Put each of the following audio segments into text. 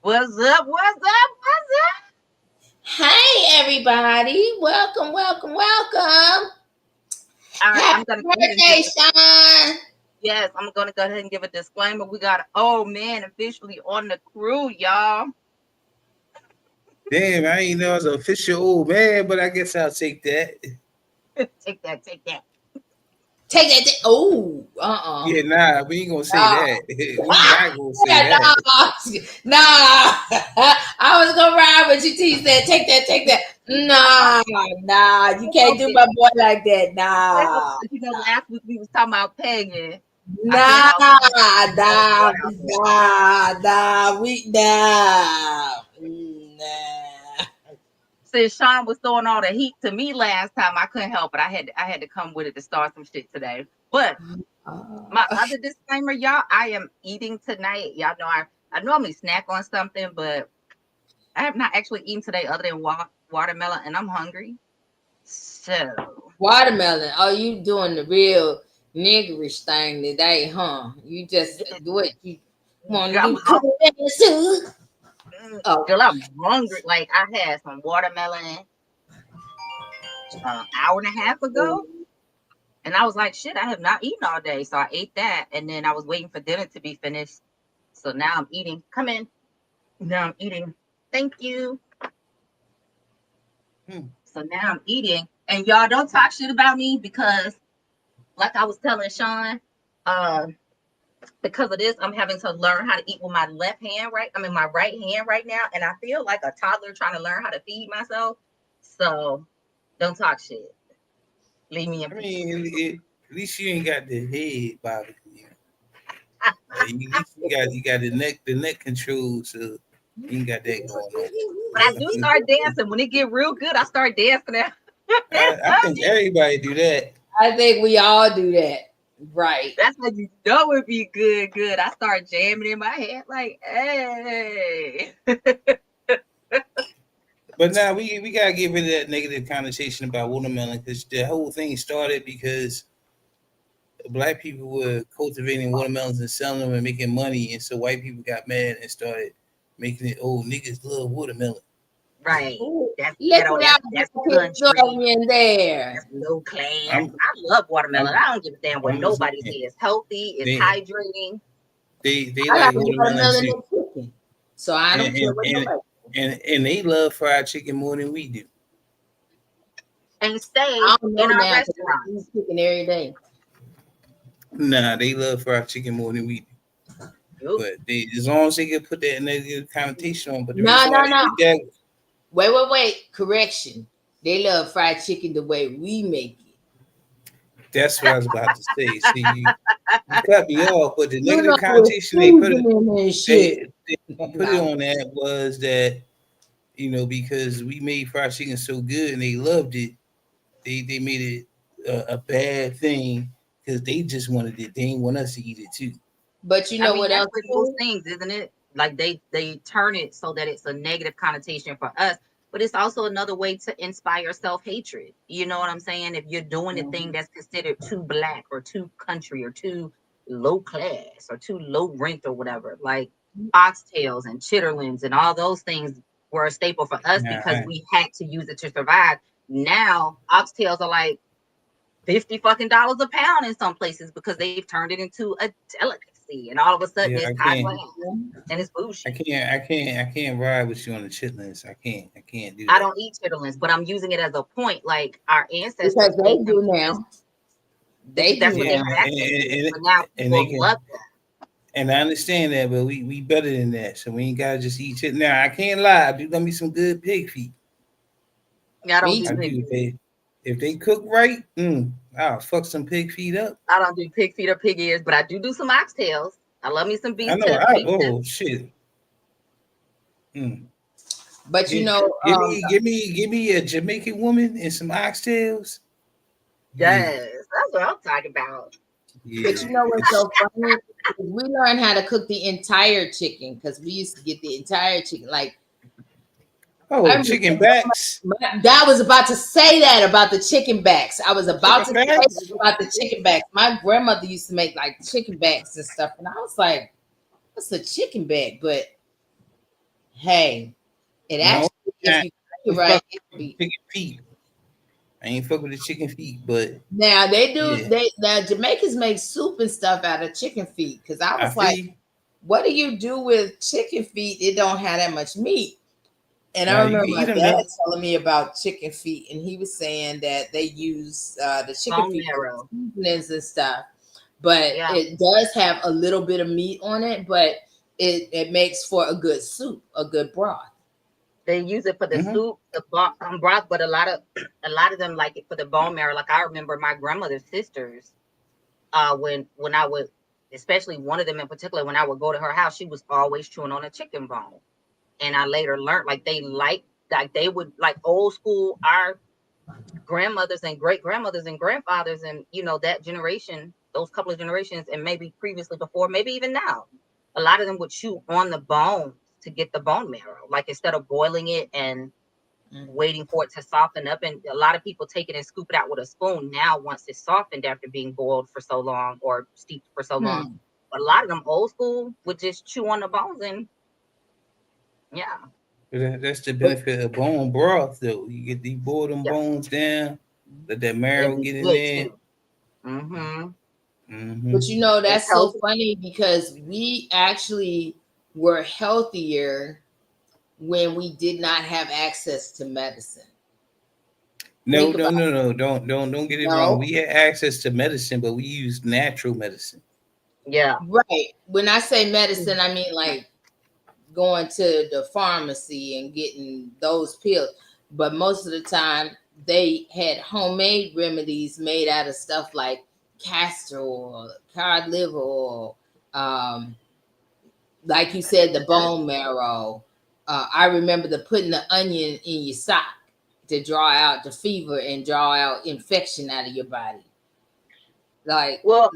What's up? What's up? What's up? Hey, everybody. Welcome. All right, Happy I'm gonna go ahead and birthday, Sean. yes, I'm gonna go ahead and give a disclaimer. We got old man officially on the crew, y'all. Damn, I ain't know I was an official old man, but I guess I'll take that. Take that. Take that. Oh, Yeah, nah, we ain't gonna say Nah. that. We not gonna say Yeah, that. nah. I was gonna ride with you. T said, take that. Nah. You can't do my boy like that. Well, Nah. last week we was talking about pegging. Nah. Since Sean was throwing all the heat to me last time, I couldn't help it. I had to come with it to start some shit today. But my other disclaimer, y'all, I am eating tonight. Y'all know I normally snack on something, but I have not actually eaten today other than watermelon, and I'm hungry. So Watermelon. Oh, you doing the real niggerish thing today, huh? You just do it. You want to do cool too? Oh, girl, I'm hungry. Like I had some watermelon an hour and a half ago, and I was like, shit, I have not eaten all day. So I ate that, and then I was waiting for dinner to be finished. So now I'm eating. Come in. Now I'm eating. Thank you. So now I'm eating, and y'all don't talk shit about me because, like I was telling Sean, because of this, I'm having to learn how to eat with my left hand, right? I'm in my right hand right now, and I feel like a toddler trying to learn how to feed myself. So don't talk shit. Leave me in peace. mean, at least you ain't got the head bobbing. At least you got the neck control, so you ain't got that going on. But I do start dancing. When it get real good, I start dancing now. I think everybody do that. I think we all do that. Right. That's how you know it be good. I start jamming in my head like, hey. But now we gotta get rid of that negative connotation about watermelon because the whole thing started because black people were cultivating watermelons and selling them and making money, and so white people got mad and started making it. Oh, niggas love watermelon. Right. That's country in there. That's low class. I love watermelon. I don't give a damn what nobody says. It's healthy. It's hydrating. They like watermelon too. So I don't care and they love fried chicken more than we do. And stay in our restaurant. Eat chicken every day. Nah, they love fried chicken more than we do. But they, as long as they can put that negative connotation on, but no. Wait. Correction. They love fried chicken the way we make it. That's what I was about to say. See, you cut me off, but the negative connotation they put it on that was that, because we made fried chicken so good and they loved it, they made it a bad thing because they just wanted it. They didn't want us to eat it too. But what else? With most things, isn't it? Like they turn it so that it's a negative connotation for us, but it's also another way to inspire self-hatred. You know what I'm saying? If you're doing a thing that's considered too black or too country or too low class or too low rent or whatever, like oxtails and chitterlings and all those things were a staple for us because we had to use it to survive. Now oxtails are like $50 a pound in some places because they've turned it into a delicacy, and all of a sudden it's hot and it's bullshit. I can't ride with you on the chitlins. I can't do that. I don't eat chitlins, but I'm using it as a point. Like our ancestors, because they do now. That's what they have. But now people love that. And I understand that, but we better than that. So we ain't gotta just eat shit. Now I can't lie. I do love me some good pig feet. I don't do pig feet. If they cook right, I'll fuck some pig feet up. I don't do pig feet or pig ears, but I do some oxtails. I love me some I beef know. beef. Oh shit. Mm. But Give, give me a Jamaican woman and some oxtails. Yeah, Yes, that's what I'm talking about. But yeah. you know what's so funny? We learned how to cook the entire chicken because we used to get the entire chicken. Like I Oh, remember chicken backs. I was about to say that about the chicken backs. I was about Chicken to say that backs. about the chicken backs. My grandmother used to make like chicken backs and stuff, and I was like, "What's a chicken back?" But hey, it No, actually, if I you cook it ain't right, fuck it with can be. chicken feet. I ain't fuck with the chicken feet, but Now they do. yeah, They now Jamaicans make soup and stuff out of chicken feet. Because I I was feel like, you. what do you do with chicken feet? It don't have that much meat. And I Now you remember can my eat them dad though. telling me about chicken feet, and he was saying that they use the chicken Bone feet for marrow. seasonings and stuff, but Yeah. it does have a little bit of meat on it, but it makes for a good soup, a good broth. They use it for the Hmm. soup, the broth, but a lot of them like it for the bone marrow. Like I remember my grandmother's sisters, when I would, especially one of them in particular, when I would go to her house, she was always chewing on a chicken bone. And I later learned like they would like old school our grandmothers and great grandmothers and grandfathers and that generation, those couple of generations, and maybe previously before, maybe even now, a lot of them would chew on the bones to get the bone marrow, like instead of boiling it and waiting for it to soften up. And a lot of people take it and scoop it out with a spoon now once it's softened after being boiled for so long or steeped for so long. Hmm. But a lot of them old school would just chew on the bones and yeah, That's the benefit of bone broth, though. You get these boil them yeah, bones down, let that it'd marrow be get in good there. too. Mm-hmm. But Hmm. you know, It's that's so healthy. funny because we actually were healthier when we did not have access to medicine. No, Think no, about no, no. Don't get it wrong. no, We had access to medicine, but we used natural medicine. Yeah. right. When I say medicine, I mean like going to the pharmacy and getting those pills. But most of the time, they had homemade remedies made out of stuff like castor oil, cod liver oil, um, like you said, the bone marrow. I remember the putting the onion in your sock to draw out the fever and draw out infection out of your body. Like, Well,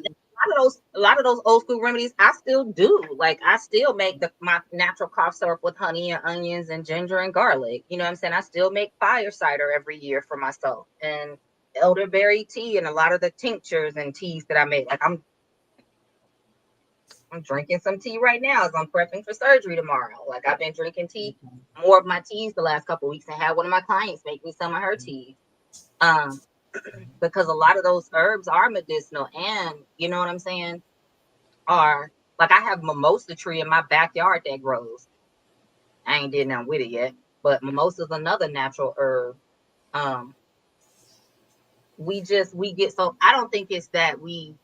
a lot of those old school remedies I still do. Like I still make my natural cough syrup with honey and onions and ginger and garlic. You know what I'm saying? I still make fire cider every year for myself and elderberry tea and a lot of the tinctures and teas that I make. Like I'm drinking some tea right now as I'm prepping for surgery tomorrow. Like I've been drinking tea, more of my teas the last couple of weeks, and had one of my clients make me some of her teas. Um, because a lot of those herbs are medicinal, and you know what I'm saying, are like I have mimosa tree in my backyard that grows. I ain't did nothing with it yet, but mimosa is another natural herb. Um, we get so I don't think it's that we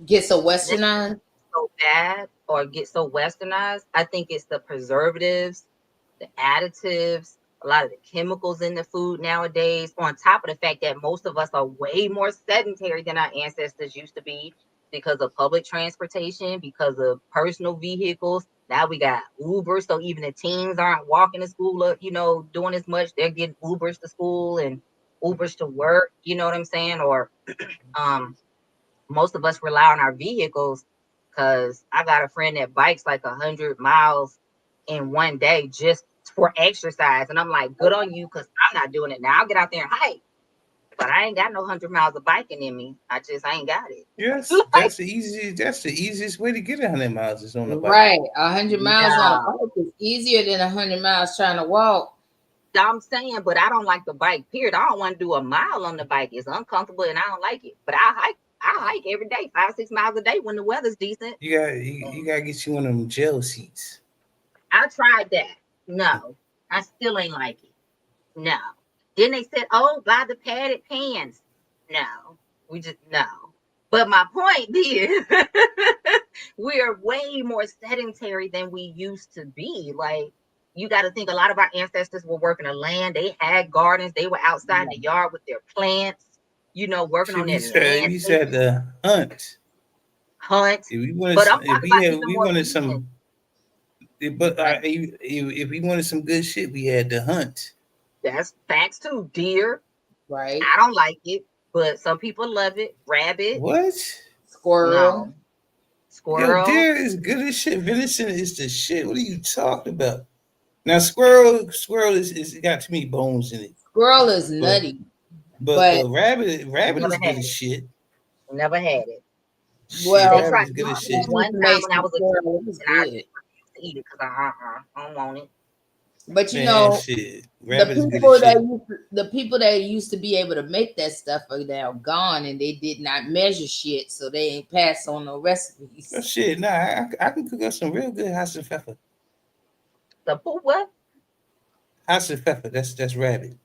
get so westernized. so bad or get so westernized. I think it's the preservatives, the additives, a lot of the chemicals in the food nowadays, on top of the fact that most of us are way more sedentary than our ancestors used to be because of public transportation, because of personal vehicles. Now we got Uber, so even the teens aren't walking to school, doing as much. They're getting Ubers to school and Ubers to work. You know what I'm saying? Or um, most of us rely on our vehicles because I got a friend that bikes like 100 miles in one day just for exercise. And I'm like, good on you because I'm not doing it now. I'll get out there and hike, but I ain't got no 100 miles of biking in me. I ain't got it. Yes, Like, that's the easiest. That's the easiest way to get 100 miles is on a bike. Right. 100 miles on a yeah, bike is easier than 100 miles trying to walk. I'm saying, but I don't like the bike, period. I don't want to do a mile on the bike. It's uncomfortable and I don't like it. But I hike every day, 5, 6 miles a day when the weather's decent. You gotta get you one of them gel seats. I tried that. No, I still ain't like it. No. Then they said, oh, buy the padded pants. No, we just, no. But my point is, we are way more sedentary than we used to be. Like, you got to think a lot of our ancestors were working the land. They had gardens. They were outside in the yard with their plants, working Shit, on we their said landscaping. the hunt. hunt. If we wanted, But I'm if talking about even we more wanted convenient, some, but right? if we wanted some good shit, we had to hunt. That's facts too. Deer, Right. I don't like it, but some people love it. Rabbit, What? Squirrel. no. Yo, Squirrel, deer is good as shit. Venison is the shit. What are you talking about? Now, squirrel is got too many bones in it. Squirrel is But nutty, but rabbit never is had good as it. shit. Never had it. Shit, They well, rabbit tried is to good give my it as to me shit. parents one used to time make when I some was a squirrel. It was kid, and I good. refused to eat it because I don't want it. But you Man, know, shit, the rabbit is good as people that shit. the people that used to be able to make that stuff are now gone, and they did not measure shit, so they ain't pass on no Oh recipes. shit, nah, I can cook up some real good house and pepper. The poo what? House and pepper, that's rabbit.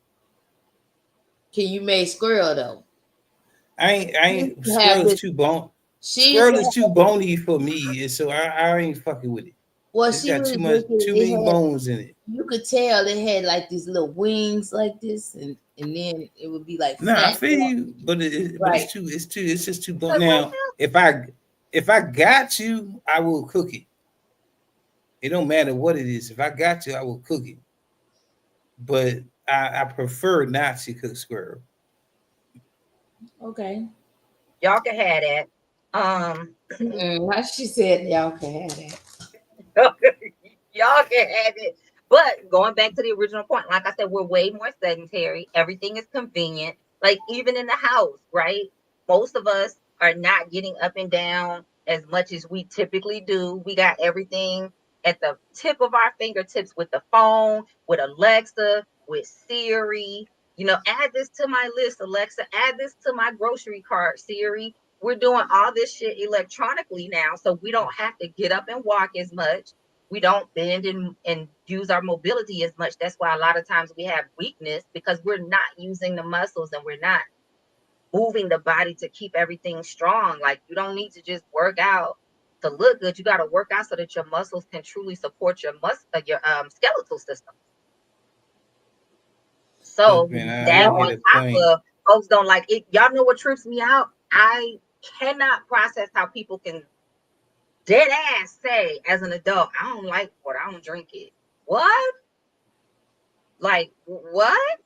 Can you make squirrel though? I She used ain't to have squirrel is this. too bone. She used Squirrel to is too have. bony for me, and so I ain't fucking with it. Well, It's she got was making too it many had. bones in it. You could tell it had like these little wings like this, and then it would be like No, I fat. feel you, but Right. it's just too bone. That's what Now, if I got you, I will cook it. It don't matter what it is. If I got you, I will cook it. But I prefer not to cook squirrel. Okay. y'all can have that. Um, Why she said y'all can have that. y'all can have it. But going back to the original point, like I said, we're way more sedentary. Everything is convenient. Like even in the house, right? Most of us are not getting up and down as much as we typically do. We got everything at the tip of our fingertips with the phone, with Alexa, with Siri. You know, add this to my list, Alexa. Add this to my grocery cart, Siri. We're doing all this shit electronically now, so we don't have to get up and walk as much. We don't bend and use our mobility as much. That's why a lot of times we have weakness because we're not using the muscles and we're not moving the body to keep everything strong. Like you don't need to just work out to look good. You got to work out so that your muscles can truly support your skeletal system. Look, So man, I that get on a top point. of folks don't like it. Y'all know what trips me out? I cannot process how people can dead ass say as an adult, I don't like water, I don't drink it. What? Like what?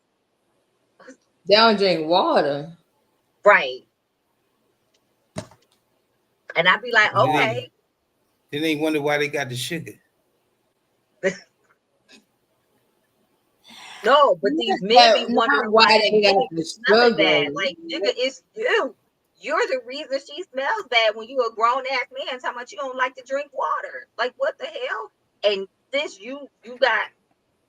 They don't drink water. Right. And I'd be like, Then okay. they wonder why they got the sugar. No, but these men be Not wondering why why that they got woman the is smelling sugar. bad. Like, nigga, it's you. You're the reason she smells bad when you a grown ass man talking about you don't like to drink water. Like, what the hell? And this you got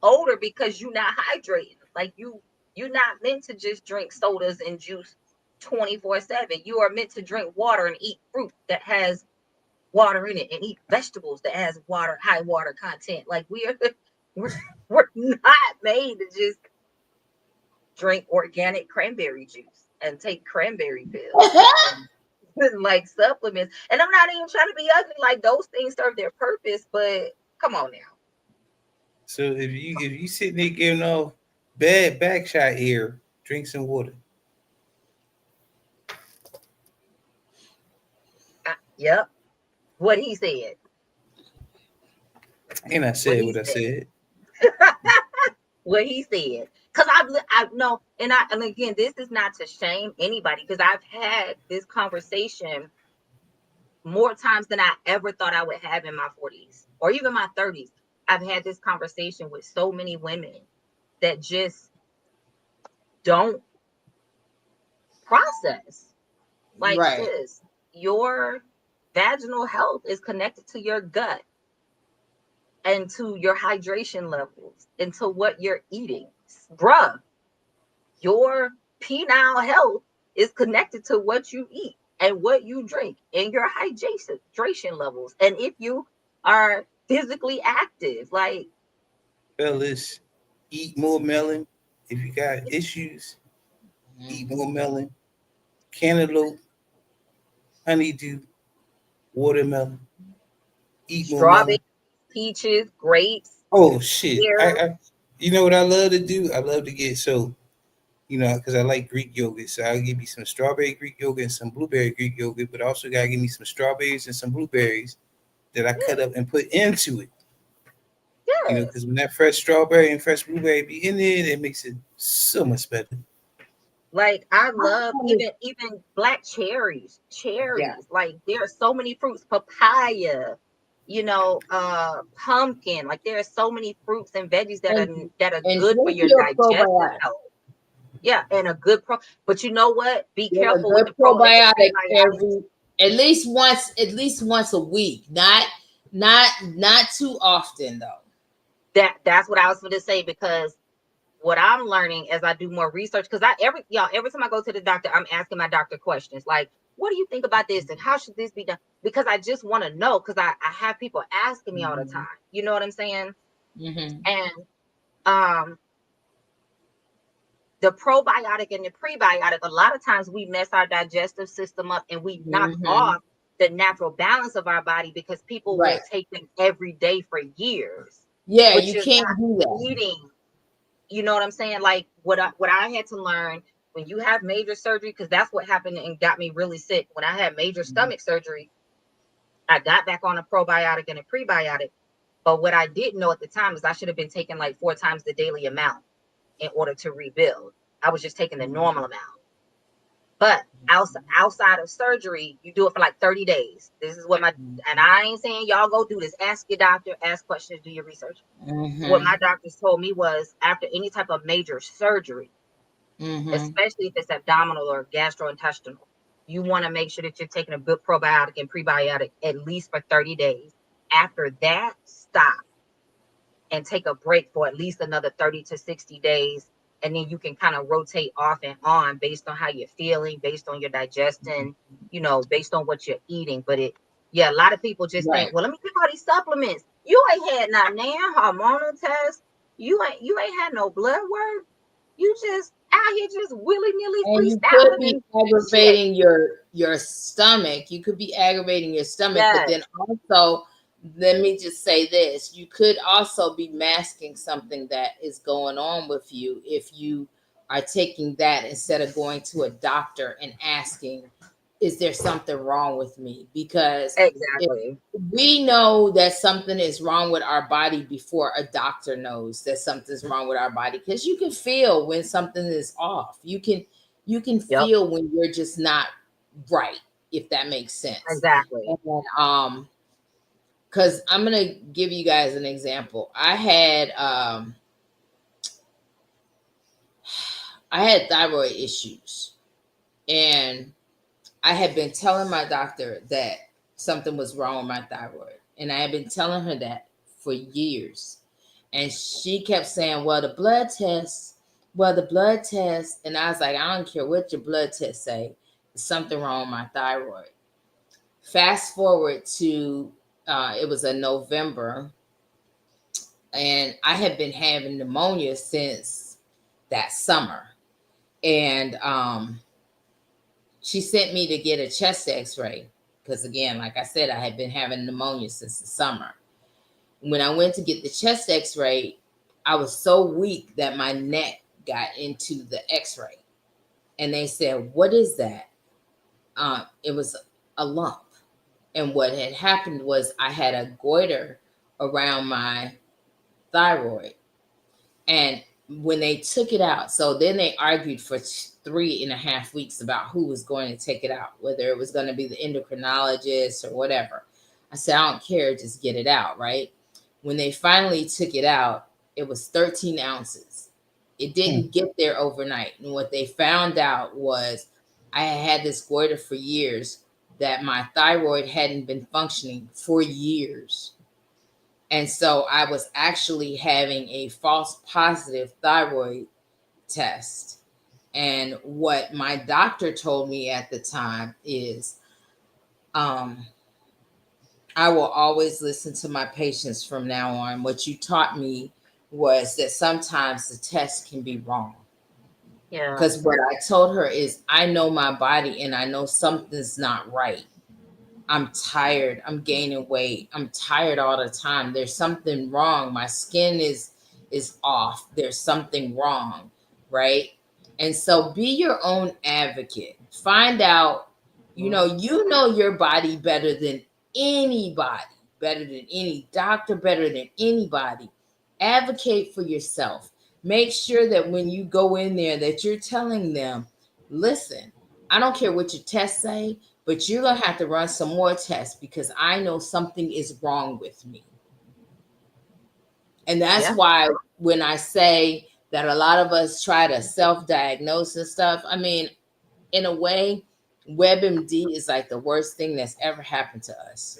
older because you not hydrating. Like you're not meant to just drink sodas and juice 24/7. You are meant to drink water and eat fruit that has water in it and eat vegetables that has water, high water content. Like we're, we're not made to just drink organic cranberry juice and take cranberry pills and like supplements. And I'm not even trying to be ugly. Like those things serve their purpose, but come on now. So if you sitting there giving off bad backshot air, drink some water. Yep. What he said. And I What said he what I said. said. What he said. Because I know, and again, this is not to shame anybody because I've had this conversation more times than I ever thought I would have in my 40s or even my 30s. I've had this conversation with so many women that just don't process. Like, Right. sis, your vaginal health is connected to your gut and to your hydration levels and to what you're eating. Bruh, your penile health is connected to what you eat and what you drink and your hydration levels. And if you are physically active, like Fellas, eat more melon. If you got issues, eat more melon. Cantaloupe, honeydew, watermelon. Eat more strawberries, melon. peaches, grapes, Oh shit! pears. You know what I love to do? I love to get so because I like Greek yogurt. So I'll give you some strawberry Greek yogurt and some blueberry Greek yogurt, but also gotta give me some strawberries and some blueberries that I cut up and put into it. Yes. Because when that fresh strawberry and fresh blueberry be in there, it makes it so much better. Like I love even black cherries, Yeah. Like there are so many fruits, papaya, pumpkin. Like there are so many fruits and veggies that are And good for drink your your digestive probiotic. health. Yeah, and a good but you know what? Be Get a careful with good the pro and the probiotic prebiotics. at least once a week. Not too often though. That's what I was going to say, because what I'm learning as I do more research, because every time I go to the doctor, I'm asking my doctor questions like, what do you think about this and how should this be done? Because I just want to know, because I have people asking me all the time. You know what I'm saying? Mm-hmm. And the probiotic and the prebiotic, a lot of times we mess our digestive system up and we knock off the natural balance of our body because people will take them every day for years. Yeah, But you you're can't not do that. eating. You know what I'm saying? Like what I had to learn when you have major surgery, because that's what happened and got me really sick. When I had major stomach surgery, I got back on a probiotic and a prebiotic. But what I didn't know at the time is I should have been taking like 4 times the daily amount in order to rebuild. I was just taking the normal amount. But outside of surgery, you do it for like 30 days. This is what and I ain't saying y'all go do this. Ask your doctor, ask questions, do your research. What my doctors told me was after any type of major surgery, especially if it's abdominal or gastrointestinal, you want to make sure that you're taking a good probiotic and prebiotic at least for 30 days. After that, stop and take a break for at least another 30 to 60 days. And then you can kind of rotate off and on based on how you're feeling, based on your digestion, based on what you're eating. But a lot of people just think, well, let me take all these supplements. You ain't had not hormonal tests. You ain't had no blood work. You just out here just willy-nilly And you could freestyling be and shit. aggravating your stomach. You could be aggravating your stomach, but then also, let me just say this: you could also be masking something that is going on with you if you are taking that instead of going to a doctor and asking, is there something wrong with me? Because Exactly. we know that something is wrong with our body before a doctor knows that something's wrong with our body, because you can feel when something is off. You can feel when you're just not right, if that makes sense. Exactly. And because I'm gonna give you guys an example. I had thyroid issues, and I had been telling my doctor that something was wrong with my thyroid. And I had been telling her that for years. And she kept saying, well, the blood test. And I was like, I don't care what your blood tests say. There's something wrong with my thyroid. Fast forward to, it was a November. And I had been having pneumonia since that summer. And she sent me to get a chest x-ray because, again, like I said, I had been having pneumonia since the summer. When I went to get the chest x-ray, I was so weak that my neck got into the x-ray. And they said, what is that? It was a lump. And what had happened was I had a goiter around my thyroid. And when they took it out, so then they argued for 3.5 weeks about who was going to take it out, whether it was going to be the endocrinologist or whatever. I said, I don't care, just get it out, right? When they finally took it out, it was 13 ounces. It didn't get there overnight. And what they found out was I had this goiter for years, that my thyroid hadn't been functioning for years. And so I was actually having a false positive thyroid test. And what my doctor told me at the time is, I will always listen to my patients from now on. What you taught me was that sometimes the test can be wrong. Yeah. Because what I told her is, I know my body and I know something's not right. I'm tired. I'm gaining weight. I'm tired all the time. There's something wrong. My skin is off. There's something wrong, right? And so be your own advocate. Find out, you know your body better than anybody, better than any doctor, better than anybody. Advocate for yourself. Make sure that when you go in there that you're telling them, listen, I don't care what your tests say, but you're going to have to run some more tests because I know something is wrong with me. And that's why when I say that a lot of us try to self-diagnose and stuff, I mean, in a way, WebMD is like the worst thing that's ever happened to us.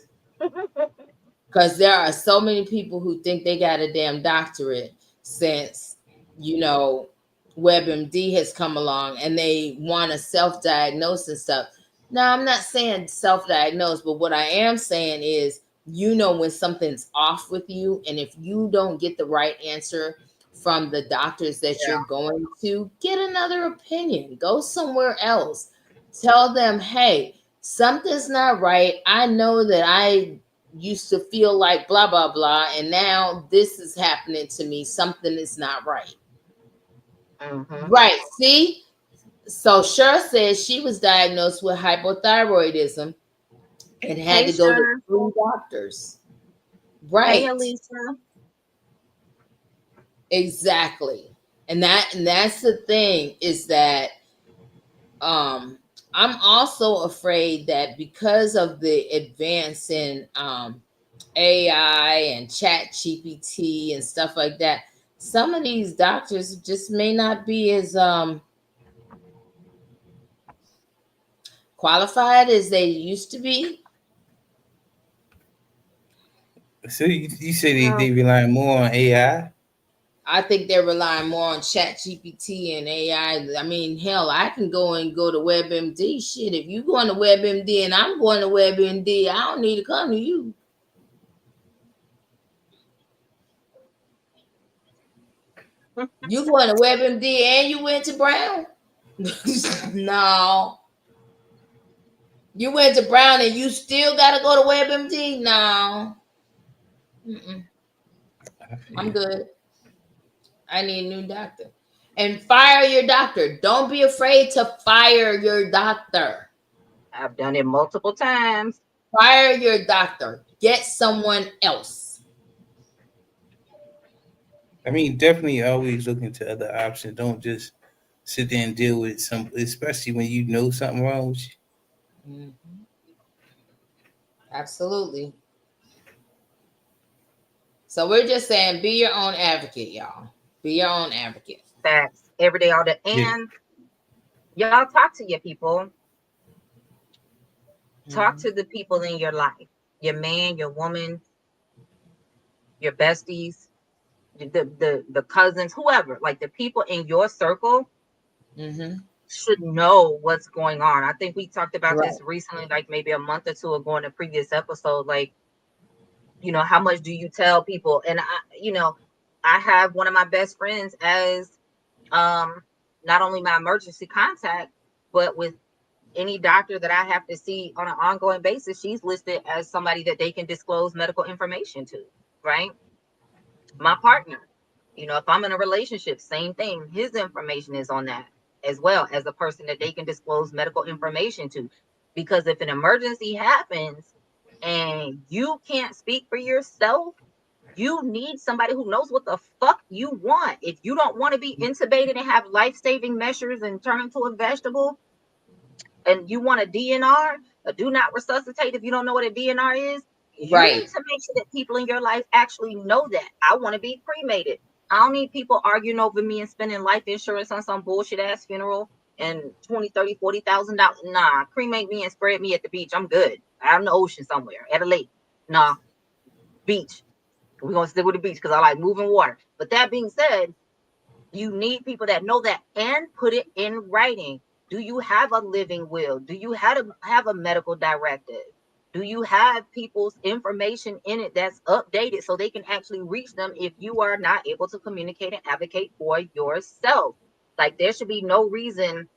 Because there are so many people who think they got a damn doctorate since, WebMD has come along and they want to self-diagnose and stuff. Now, I'm not saying self-diagnose, but what I am saying is, when something's off with you, and if you don't get the right answer from the doctors that you're going to, get another opinion. Go somewhere else. Tell them, hey, something's not right. I know that I used to feel like blah, blah, blah, and now this is happening to me. Something is not right. Right. See? So Cher says she was diagnosed with hypothyroidism and had to go to 3 doctors. Right. Hey, Elisa. Exactly. And that's the thing is that I'm also afraid that because of the advance in AI and chat GPT and stuff like that, some of these doctors just may not be as qualified as they used to be. So you say they rely more on AI? I think they're relying more on chat GPT and AI. I mean, hell, I can go to WebMD. Shit, if you going to WebMD and I'm going to WebMD, I don't need to come to you. You going to WebMD and you went to Brown? No. You went to Brown and you still got to go to WebMD? No. I'm good. I need a new doctor. And fire your doctor. Don't be afraid to fire your doctor. I've done it multiple times. Fire your doctor. Get someone else. I mean, definitely always look into other options. Don't just sit there and deal with some, especially when you know something wrong with you. Absolutely. So we're just saying, be your own advocate, y'all. Be your own advocate. Facts. Every day, all day. And y'all talk to your people. Talk to the people in your life. Your man, your woman, your besties, the cousins, whoever. Like the people in your circle should know what's going on. I think we talked about this recently, like maybe a month or two ago in a previous episode. Like, how much do you tell people? And I have one of my best friends as not only my emergency contact, but with any doctor that I have to see on an ongoing basis, she's listed as somebody that they can disclose medical information to, right? My partner, if I'm in a relationship, same thing. His information is on that as well as a person that they can disclose medical information to. Because if an emergency happens and you can't speak for yourself, you need somebody who knows what the fuck you want. If you don't want to be intubated and have life-saving measures and turn into a vegetable, and you want a DNR, a do not resuscitate, if you don't know what a DNR is, you need to make sure that people in your life actually know that. I want to be cremated. I don't need people arguing over me and spending life insurance on some bullshit ass funeral and $20,000, $30,000, $40,000. Nah, cremate me and spread me at the beach. I'm good. Out in the ocean somewhere, at a lake. Nah, beach. We're going to stick with the beach because I like moving water. But that being said, you need people that know that and put it in writing. Do you have a living will? Do you have a medical directive? Do you have people's information in it that's updated so they can actually reach them if you are not able to communicate and advocate for yourself? Like, there should be no reason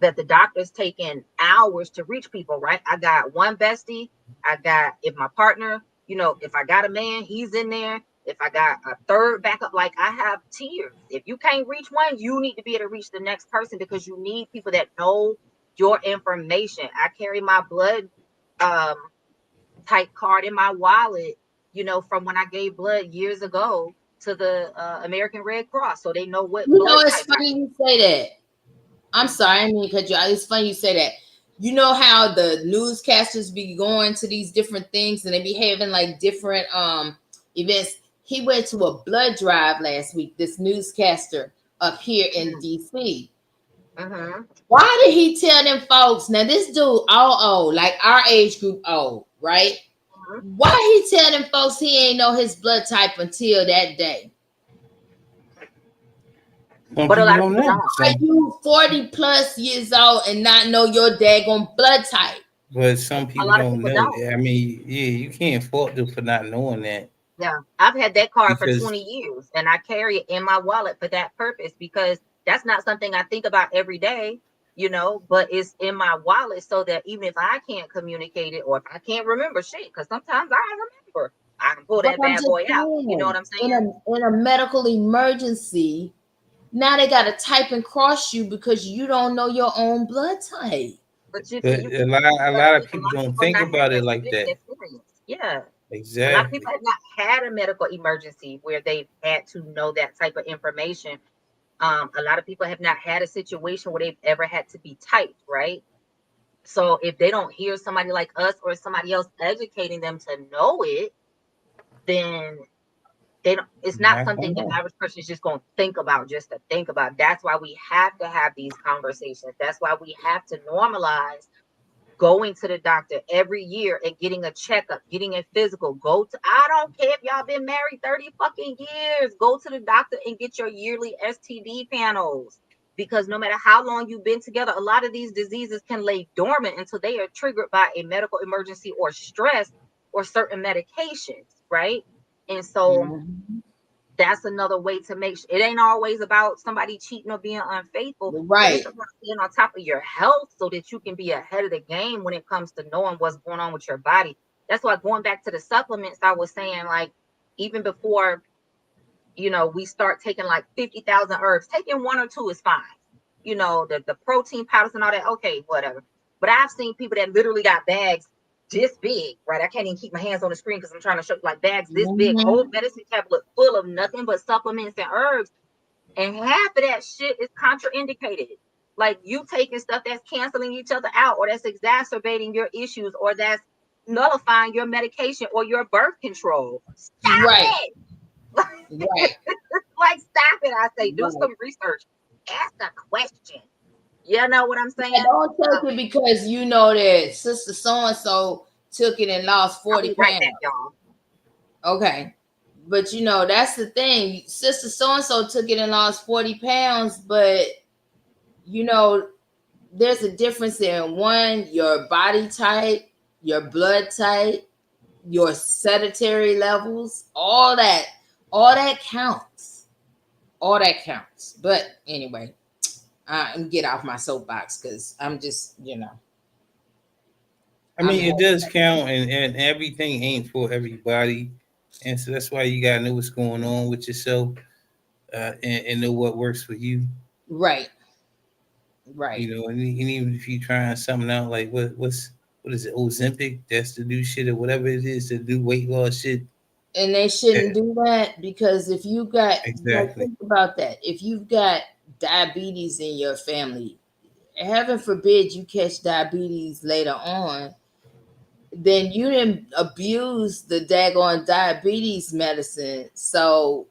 that the doctor's taking hours to reach people, right? I got one bestie. If my partner, if I got a man, he's in there. If I got a third backup, like I have tiers. If you can't reach one, you need to be able to reach the next person because you need people that know your information. I carry my blood um, type card in my wallet, you know, from when I gave blood years ago to the American Red Cross, so they know what You know, blood it's type I funny you say that. I'm sorry, I mean, because it's funny you say that. You know how the newscasters be going to these different things and they be having like different events. He went to a blood drive last week, this newscaster up here in am. DC. Mm-hmm. Why did he tell them folks? Now, this dude all old, like our age group old, right? Mm-hmm. Why he tell them folks he ain't know his blood type until that day? Some But a people lot of don't people know. don't. Are you 40 plus years old and not know your daggone blood type? But some A people lot of don't people know. don't. I mean, yeah, you can't fault them for not knowing that Yeah, I've had that card for because 20 years and I carry it in my wallet for that purpose because that's not something I think about every day, you know, but it's in my wallet so that even if I can't communicate it or if I can't remember shit, because sometimes I remember, I can pull But that I'm bad just boy out. You know what saying, I'm saying? in a medical emergency, now they got to type and cross you because you don't know your own blood type. But you but can, you a can, lot a a lot of lot people of don't people think not had about it that like lived that. experience. Yeah. A lot of Exactly. people have not had a medical emergency where they've had to know that type of information. A lot of people have not had a situation where they've ever had to be typed, right? So if they don't hear somebody like us or somebody else educating them to know it, then they don't. It's not Not something gonna the know. average person is just going to think about just to think about. That's why we have to have these conversations. That's why we have to normalize going to the doctor every year and getting a checkup, getting a physical. I don't care if y'all been married 30 fucking years, go to the doctor and get your yearly STD panels. Because no matter how long you've been together, a lot of these diseases can lay dormant until they are triggered by a medical emergency or stress or certain medications, right? And so Mhm. that's another way to make sure it ain't always about somebody cheating or being unfaithful, but it's Right. about staying on top of your health so that you can be ahead of the game when it comes to knowing what's going on with your body. That's why going back to the supplements, I was saying, like, even before, you know, we start taking like 50,000 herbs, taking one or two is fine. You know, the protein powders and all that, okay, whatever. But I've seen people that literally got bags this big, right? I can't even keep my hands on the screen because I'm trying to show you like bags this big, whole Mhm. medicine cabinet full of nothing but supplements and herbs. And half of that shit is contraindicated. Like you taking stuff that's canceling each other out, or that's exacerbating your issues, or that's nullifying your medication or your birth control. Stop Right. it. Right. Like, stop it. I say, do Right. some research. Ask a question. You know what I'm Yeah, saying? don't take it because you know that sister so and so took it and lost I'll 40 be right pounds. back, y'all. Okay. But you know, that's the thing. Sister so and so took it and lost 40 pounds, but you know, there's a difference in one, your body type, your blood type, your sedentary levels, all that counts. All that counts. But anyway, I'm get off my soapbox because I'm just, I I'm mean, it going. does count, and everything ain't for everybody, and so that's why you gotta know what's going on with yourself, and know what works for you. Right, right. You know, and even if you trying something out, like what is it, Ozempic? That's the new shit or whatever it is, the new weight loss shit. And they shouldn't Eh, do that because if you got, like, exactly. think about that. If you've got diabetes in your family, heaven forbid you catch diabetes later on, then you didn't abuse the daggone diabetes medicine. So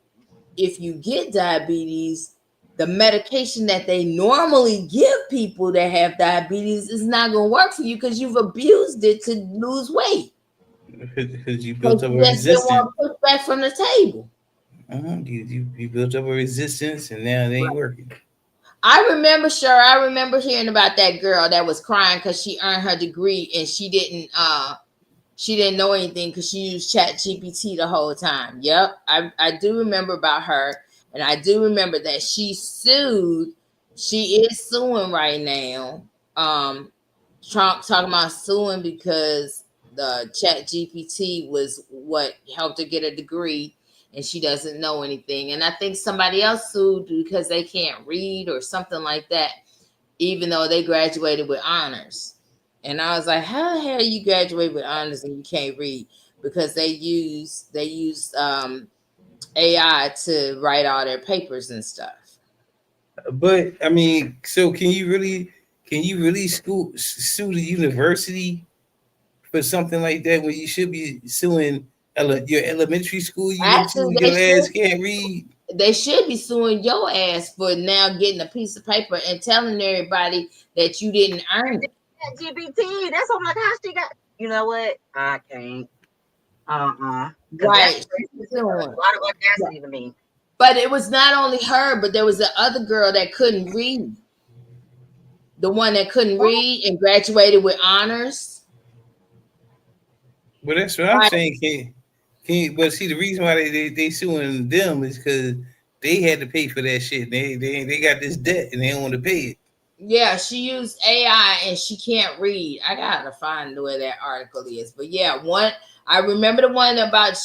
if you get diabetes, the medication that they normally give people that have diabetes is not going to work for you because you've abused it to lose weight. Because you Because built up a you just didn't resistance. want to push back from the table. You built up a resistance, and now it ain't working. I remember hearing about that girl that was crying because she earned her degree and she didn't know anything because she used Chat GPT the whole time. Yep. I do remember about her. And I do remember that she is suing right now. Trump talking about suing because the Chat GPT was what helped her get a degree. and she doesn't know anything. And I think somebody else sued because they can't read or something like that, even though they graduated with honors. And I was like, how the hell you graduate with honors and you can't read? Because they use AI to write all their papers and stuff. But I mean, so can you really sue the university for something like that when you should be suing your elementary school you went to? Actually, Your ass can't read. they should be suing your ass for now getting a piece of paper and telling everybody that you didn't earn it. LGBT. That's what I'm like. How she got? You know what? I can't. Because that's Right. a lot of audacity to me. But it was not only her, but there was the other girl that couldn't read. The one that couldn't read and graduated with honors. But that's what I'm saying. But see, the reason why they suing them is because they had to pay for that shit. They got this debt and they don't want to pay it. Yeah, she used AI and she can't read. I gotta find where that article is. But yeah, I remember the one about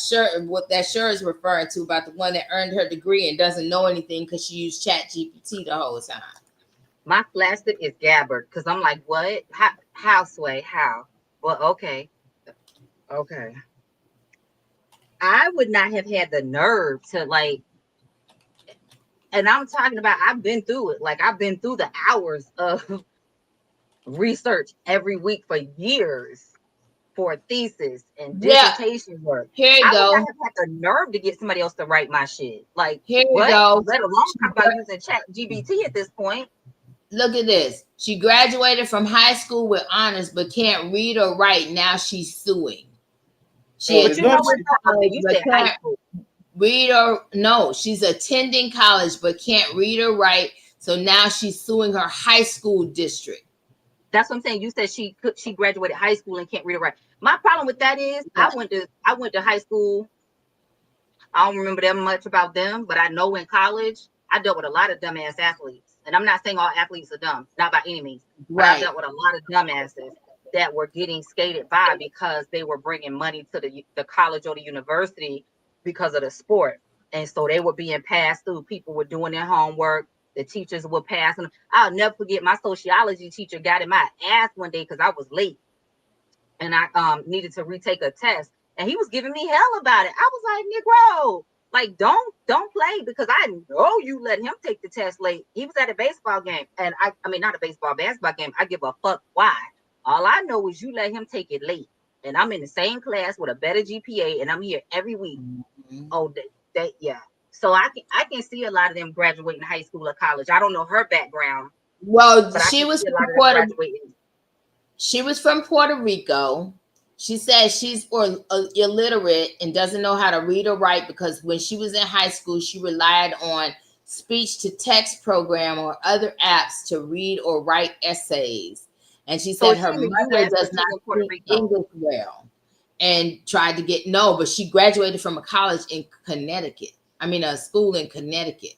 what that Sher is referring to, about the one that earned her degree and doesn't know anything because she used Chat GPT the whole time. My flashlight is Gabbard because I'm like, what? How, Sway? How? Well, okay. I would not have had the nerve to like, and I'm talking about, I've been through it. Like, I've been through the hours of research every week for years for a thesis and dissertation work. Here you I go. would not have had the nerve to get somebody else to write my shit. Like, here you what? go. Let alone talk about using Chat GPT at this point. Look at this. She graduated from high school with honors, but can't read or write. Now she's suing. But you know what? You said high school. She's attending college, but can't read or write. So now she's suing her high school district. That's what I'm saying. You said she graduated high school and can't read or write. My problem with that is I went to high school. I don't remember that much about them, but I know in college I dealt with a lot of dumbass athletes. And I'm not saying all athletes are dumb, not by any means. But I dealt with a lot of dumbasses that were getting skated by because they were bringing money to the college or the university because of the sport. And so they were being passed through. People were doing their homework. The teachers were passing. I'll never forget my sociology teacher got in my ass one day because I was late and I needed to retake a test. And he was giving me hell about it. I was like, Negro, like, don't play because I know you let him take the test late. He was at a baseball game. And I mean, not a basketball game. I give a fuck why. All I know is you let him take it late. And I'm in the same class with a better GPA and I'm here every week. Mm-hmm. Oh, yeah. So I can see a lot of them graduating high school or college. I don't know her background. Well, she was from Puerto Rico. She says she's illiterate and doesn't know how to read or write because when she was in high school, she relied on speech to text program or other apps to read or write essays. And she said her mother does not speak English well and tried to but she graduated from a college in Connecticut. I mean, a school in Connecticut.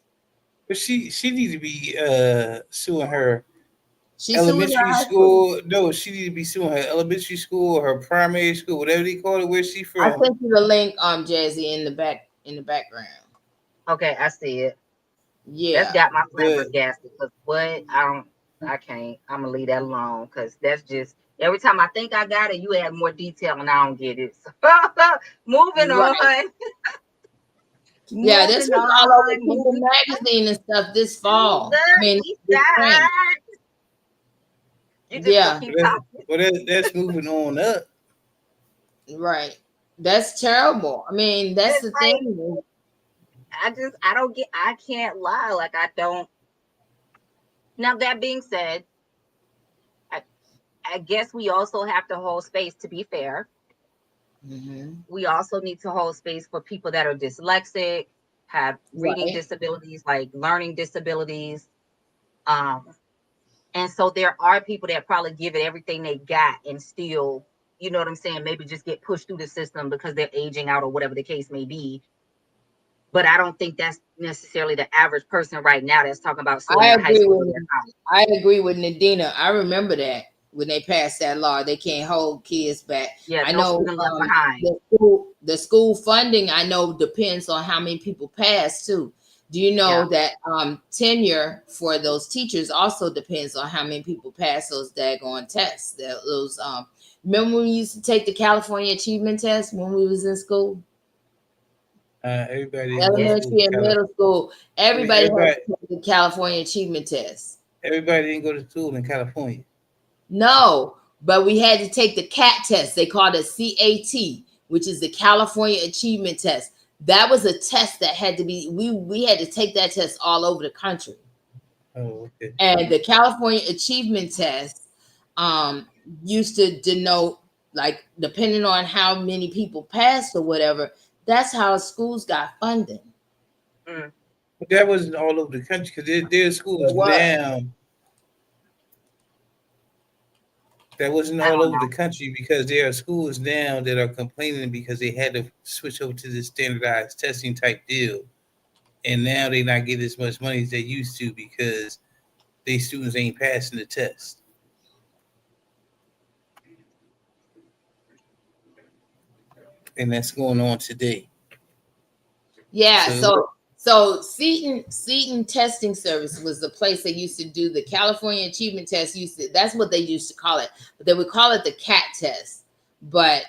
But she needs to be suing her She's elementary school. No, she needs to be suing her elementary school, her primary school, whatever they call it. Where's she from? I sent you the link, Jazzy, in the background. Okay, I see it. Yeah, that's got my flabbergasted. Because what I can't. I'm gonna leave that alone because that's just every time I think I got it, you add more detail and I don't get it. So, moving on. Yeah, this was all over People Magazine and stuff this fall. I mean, that's moving on up. Right. That's terrible. I mean, that's the thing. I can't lie. Like, I don't. Now, that being said, I guess we also have to hold space to be fair. Mm-hmm. We also need to hold space for people that are dyslexic, have reading disabilities, like learning disabilities. And so there are people that probably give it everything they got and still, you know what I'm saying, maybe just get pushed through the system because they're aging out or whatever the case may be. But I don't think that's necessarily the average person right now that's talking about. I agree with Nadina. I remember that. when they passed that law. They can't hold kids back. Yeah, I no know student left behind. the school funding, I know, depends on how many people pass too. Do you know that tenure for those teachers also depends on how many people pass those daggone tests? Those remember when we used to take the California Achievement Test when we was in school? Everybody didn't go to school Elementary in and California. middle school, I mean, everybody had to take the California Achievement Test. everybody didn't go to school in California. No, but we had to take the CAT test. They called it CAT, which is the California Achievement Test. That was a test that had to be, we had to take that test all over the country. Oh, okay. And the California Achievement Test used to denote, like, depending on how many people passed or whatever, that's how schools got funding. Mm. But that wasn't all over the country because there are schools now that wasn't all over the country because there are schools now that are complaining because they had to switch over to this standardized testing type deal. And now they not get as much money as they used to because they students ain't passing the test. And that's going on today. Yeah, so Seton Testing Service was the place they used to do the California Achievement Test. That's what they used to call it, but they would call it the CAT test. But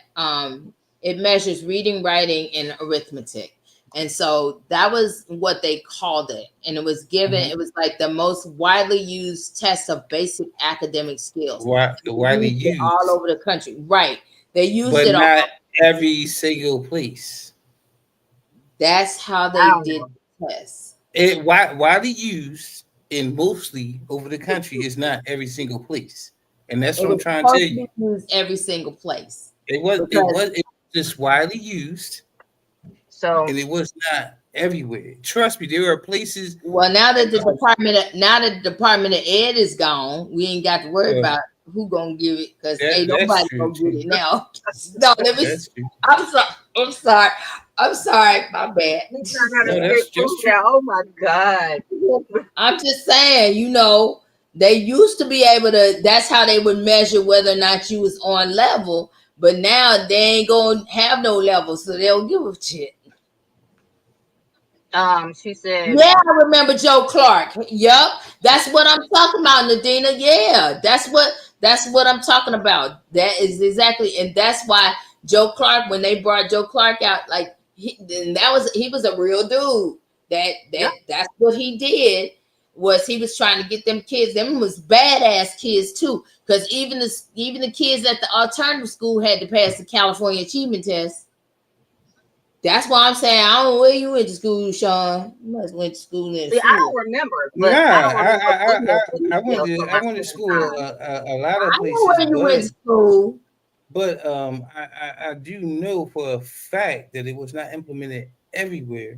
it measures reading, writing, and arithmetic, and so that was what they called it. And it was given. It was like the most widely used test of basic academic skills. Widely used all over the country, right? They used but it, not every single place. That's how they did the test. It widely used and mostly over the country is not every single place, and that's what I'm trying to tell you. Used every single place. It was just widely used, and it was not everywhere. Trust me, there are places. Well, now that the Department of Ed is gone, we ain't got to worry about who gonna give it because ain't nobody gonna get it now. No, let me. I'm sorry. My bad. Oh my God. I'm just saying, they used to be able to, that's how they would measure whether or not you was on level, but now they ain't gonna have no level, so they don't give a shit. She said, yeah, I remember Joe Clark. Yup, that's what I'm talking about, Nadina. Yeah, that's what I'm talking about. That is exactly, and that's why Joe Clark, when they brought Joe Clark out, like he was a real dude. That's what he did, was he was trying to get them kids. Them was badass kids too, because even the kids at the alternative school had to pass the California Achievement Test. That's why I'm saying, I don't know where you went to school, Sean. You must went to school in I don't remember. But I went to school a lot of places. I know where you went to school. But I do know for a fact that it was not implemented everywhere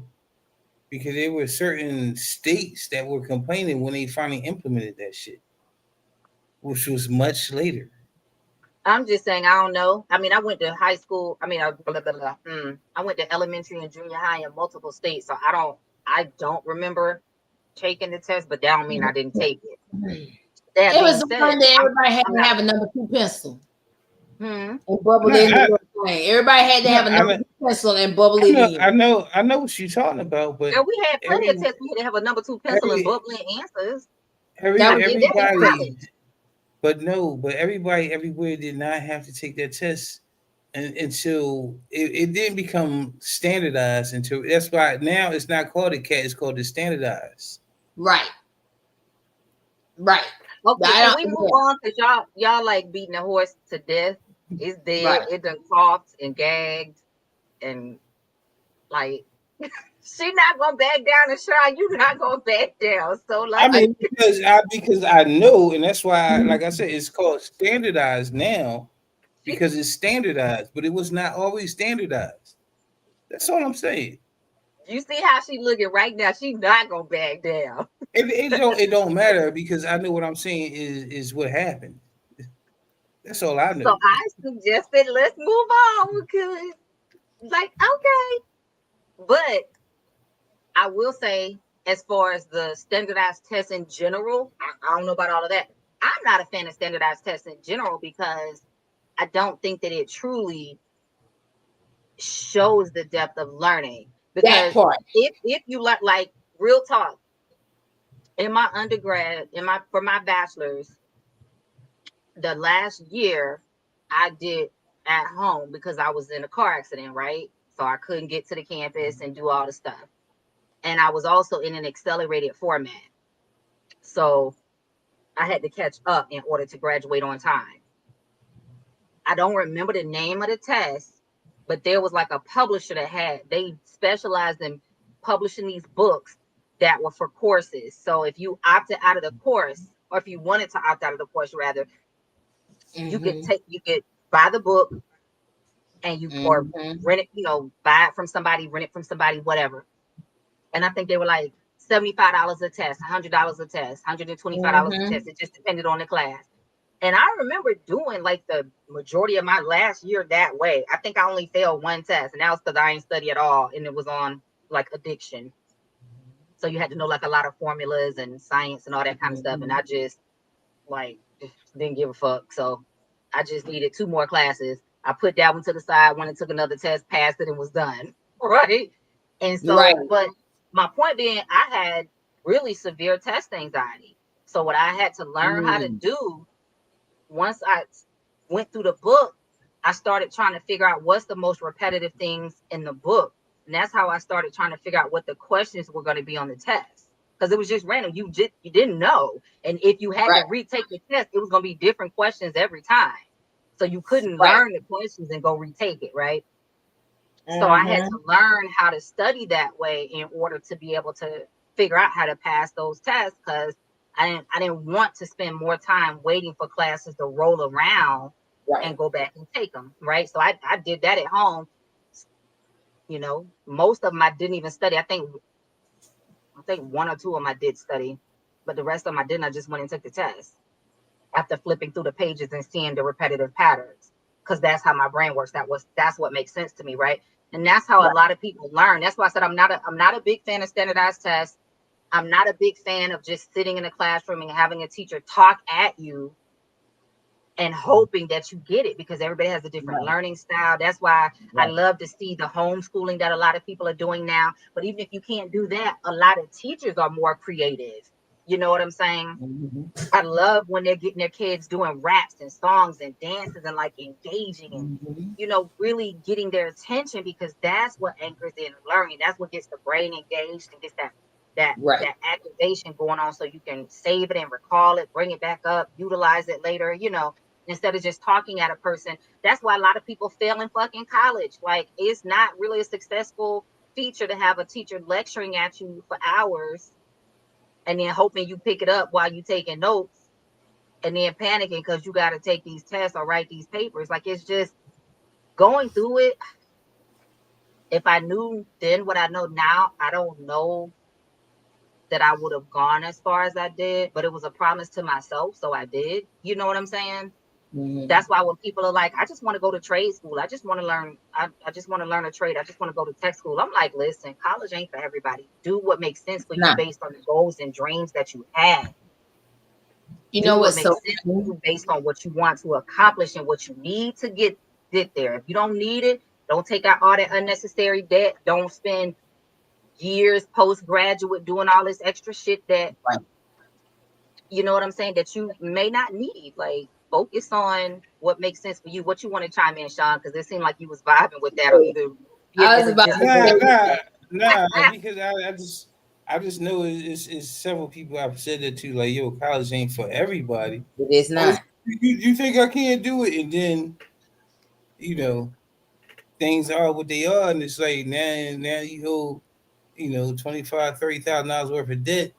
because there were certain states that were complaining when they finally implemented that shit, which was much later. I'm just saying, I don't know. I mean, I went to high school. I mean, I went to elementary and junior high in multiple states. So I don't remember taking the test, but that don't mean I didn't take it. It was the one that everybody had to have a number 2 pencil. And bubble in the thing. Everybody had to have a number 2 pencil and bubble it in. I know what you're talking about, but we had plenty of tests. We had to have a number 2 pencil and bubbling answers. Everybody. But everybody everywhere did not have to take that test until it didn't become standardized. Until that's why now it's not called a CAT, it's called the standardized. Right. Okay, can we move on? Because y'all like beating a horse to death. It's dead. Right. It done coughed and gagged and like she not gonna back down, and Sean, you not gonna back down. So like, I mean, because I know, and that's why, like I said, it's called standardized now because it's standardized, but it was not always standardized. That's all I'm saying. You see how she looking right now? She's not gonna back down. It don't matter because I know what I'm saying is what happened. That's all I know. So I suggested let's move on because, like, okay, but I will say, as far as the standardized tests in general, I don't know about all of that. I'm not a fan of standardized tests in general because I don't think that it truly shows the depth of learning. That Because part. if you like real talk, in my undergrad, for my bachelor's, the last year I did at home because I was in a car accident, right? So I couldn't get to the campus and do all the stuff. And I was also in an accelerated format. So I had to catch up in order to graduate on time. I don't remember the name of the test, but there was like a publisher they specialized in publishing these books that were for courses. So if you opted out of the course, or if you wanted to opt out of the course rather, you could buy the book and or rent it, buy it from somebody, rent it from somebody, whatever. And I think they were like $75 a test, $100 a test, $125 a test. It just depended on the class. And I remember doing like the majority of my last year that way. I think I only failed one test, and that was because I ain't study at all, and it was on like addiction. So you had to know like a lot of formulas and science and all that kind of stuff. And I just just didn't give a fuck. So I just needed 2 more classes. I put that one to the side, went and took another test, passed it, and was done. Right. And so, but my point being, I had really severe test anxiety. So what I had to learn how to do, once I went through the book, I started trying to figure out what's the most repetitive things in the book. And that's how I started trying to figure out what the questions were going to be on the test. Because it was just random. You didn't know. And if you had to retake the test, it was going to be different questions every time. So you couldn't learn the questions and go retake it, right? So I had to learn how to study that way in order to be able to figure out how to pass those tests, because I didn't want to spend more time waiting for classes to roll around and go back and take them, right? So I did that at home. Most of them I didn't even study. I think 1 or 2 of them I did study, but the rest of them I didn't. I just went and took the test after flipping through the pages and seeing the repetitive patterns, because that's how my brain works. That's what makes sense to me, right? And that's how a lot of people learn. That's why I said I'm not a big fan of standardized tests. I'm not a big fan of just sitting in a classroom and having a teacher talk at you and hoping that you get it, because everybody has a different learning style. That's why I love to see the homeschooling that a lot of people are doing now. But even if you can't do that, a lot of teachers are more creative. You know what I'm saying? I love when they're getting their kids doing raps and songs and dances and like engaging and, really getting their attention, because that's what anchors in learning. That's what gets the brain engaged and gets that activation going on, so you can save it and recall it, bring it back up, utilize it later, instead of just talking at a person. That's why a lot of people fail in fucking college. Like, it's not really a successful feature to have a teacher lecturing at you for hours and then hoping you pick it up while you taking notes and then panicking because you got to take these tests or write these papers. Like, it's just going through it. If I knew then what I know now, I don't know that I would have gone as far as I did, but it was a promise to myself, so I did. You know what I'm saying? That's why when people are like, I just want to go to trade school, I just want to learn, I just want to learn a trade, I just want to go to tech school. I'm like, listen, college ain't for everybody. Do what makes sense for you based on the goals and dreams that you have. You know what's so sense for you based on what you want to accomplish and what you need to get there. If you don't need it, don't take out all that unnecessary debt. Don't spend years postgraduate doing all this extra shit that you know what I'm saying, that you may not need. Like, focus on what makes sense for you. What you want to chime in, Sean? Because it seemed like you was vibing with that, or either because I just know it's several people I've said that to, like, yo, college ain't for everybody. It is not. You think I can't do it, and then things are what they are, and it's like now you hold $25,000-$30,000 worth of debt,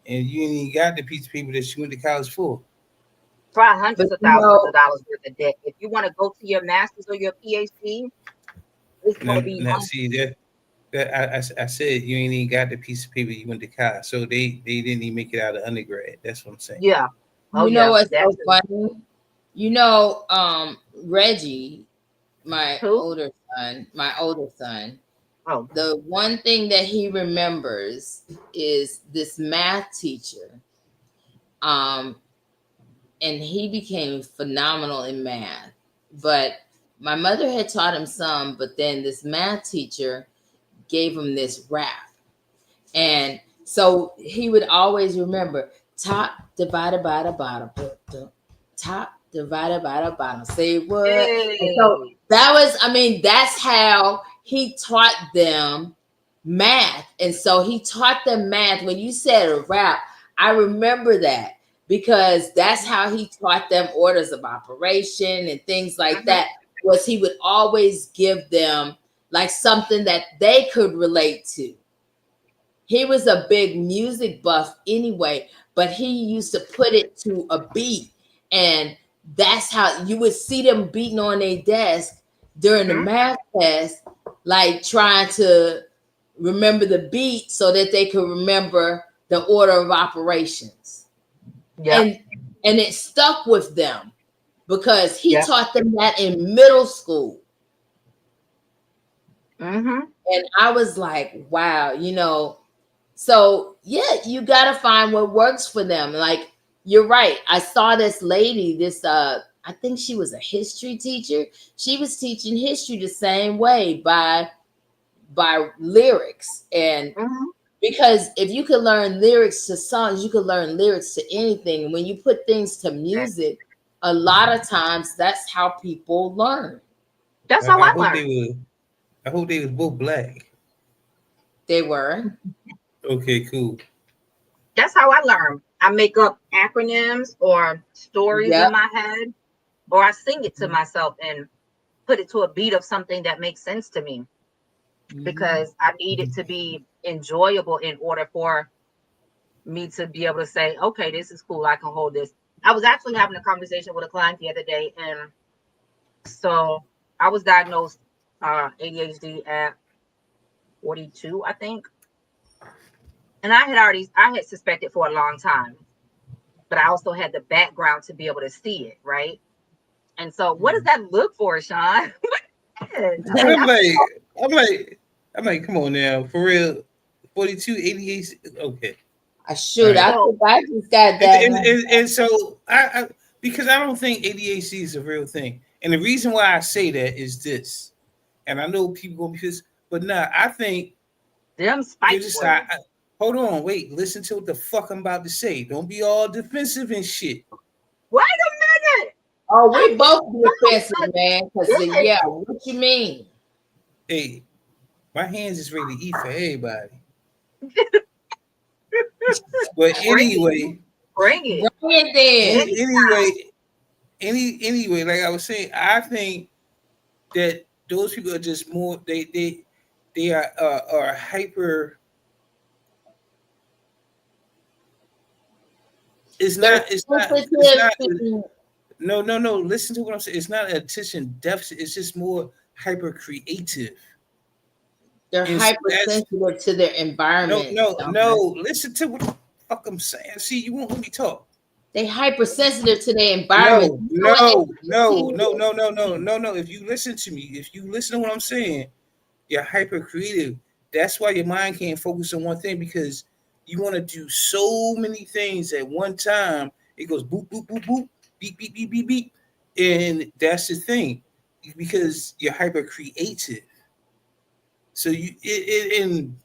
and you ain't even got the piece of paper that you went to college for. Try hundreds of thousands of dollars worth of debt. If you want to go to your master's or your PhD, it's going to be. See that I said you ain't even got the piece of paper you went to college, so they didn't even make it out of undergrad. That's what I'm saying. Yeah. Oh, you know what's so funny? Reggie, my older son. Oh. The one thing that he remembers is this math teacher. and he became phenomenal in math. But my mother had taught him some, but then this math teacher gave him this rap. And so he would always remember top divided by the bottom, top divided by the bottom. Say what? And so Hey. that was, I mean, that's how he taught them math. And so he taught them math. When you said a rap, I remember that because that's how he taught them orders of operation and things like that. Was he would always give them like something that they could relate to. He was a big music buff anyway, but he used to put it to a beat. And that's how you would see them beating on their desk during the math test, like trying to remember the beat so that they could remember the order of operations. Yeah. And it stuck with them because he taught them that in middle school. And I was like, wow, you know, so yeah, you got to find what works for them. Like, you're right. I saw this lady, I think she was a history teacher. She was teaching history the same way by lyrics. And because if you could learn lyrics to songs, you could learn lyrics to anything. When you put things to music, a lot of times that's how people learn. That's how I learned. I hope they was both black. They were. Okay, cool. That's how I learn. I make up acronyms or stories in my head, or I sing it to myself and put it to a beat of something that makes sense to me. Because I need it to be enjoyable in order for me to be able to say, okay, this is cool. I can hold this. I was actually having a conversation with a client the other day, and so I was diagnosed ADHD at 42, I think. And I had suspected for a long time, but I also had the background to be able to see it, right? And so what does that look for, Sean? I'm like, come on now, for real. 42, 88. Okay. I shoot. Right. I just got that. And so I because I don't think ADHD is a real thing. And the reason why I say that is this. And I know people gonna be pissed, but nah, I think them spikes. Hold on, wait, listen to what the fuck I'm about to say. Don't be all defensive and shit. Wait a minute. Oh, we both defensive, man. Because yeah, what you mean? Hey, my hands is ready to eat for everybody. But anyway, bring it then. Anyway, like I was saying, I think that those people are just more. They are hyper. It's not. No. Listen to what I'm saying. It's not attention deficit. It's just more hyper creative. They're hypersensitive to their environment. No. Listen to what the fuck I'm saying. See, you won't let me talk. They hypersensitive to their environment. No. If you listen to me, if you listen to what I'm saying, you're hyper creative. That's why your mind can't focus on one thing, because you want to do so many things at one time. It goes boop, boop, boop, boop, beep, beep, beep, beep, beep. And that's the thing, because you're hyper creative. So and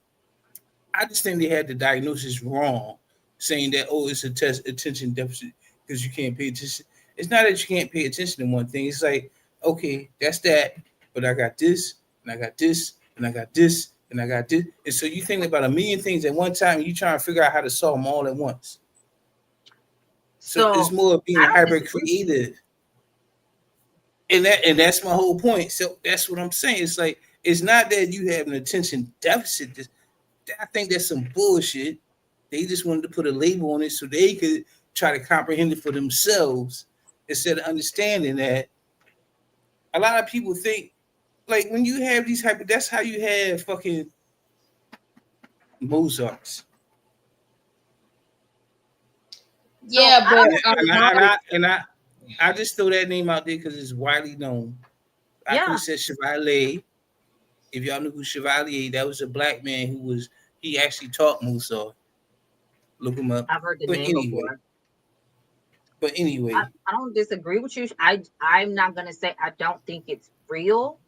I just think they had the diagnosis wrong, saying that, oh, it's attention deficit because you can't pay attention. It's not that you can't pay attention to one thing. It's like, okay, that's that, but I got this, and I got this, and I got this, and I got this. And so you think about a million things at one time, and you trying to figure out how to solve them all at once. So it's more of being hyper creative. And that's my whole point. So that's what I'm saying. It's like, it's not that you have an attention deficit. I think that's some bullshit. They just wanted to put a label on it so they could try to comprehend it for themselves, instead of understanding that a lot of people think, like, when you have these that's how you have fucking Mozarts. Yeah, but I just throw that name out there because it's widely known. I could have said Chevalier. If y'all knew who Chevalier, that was a black man he actually taught Mozart. Look him up. I've heard the name before. But anyway, I don't disagree with you. I'm not gonna say I don't think it's real.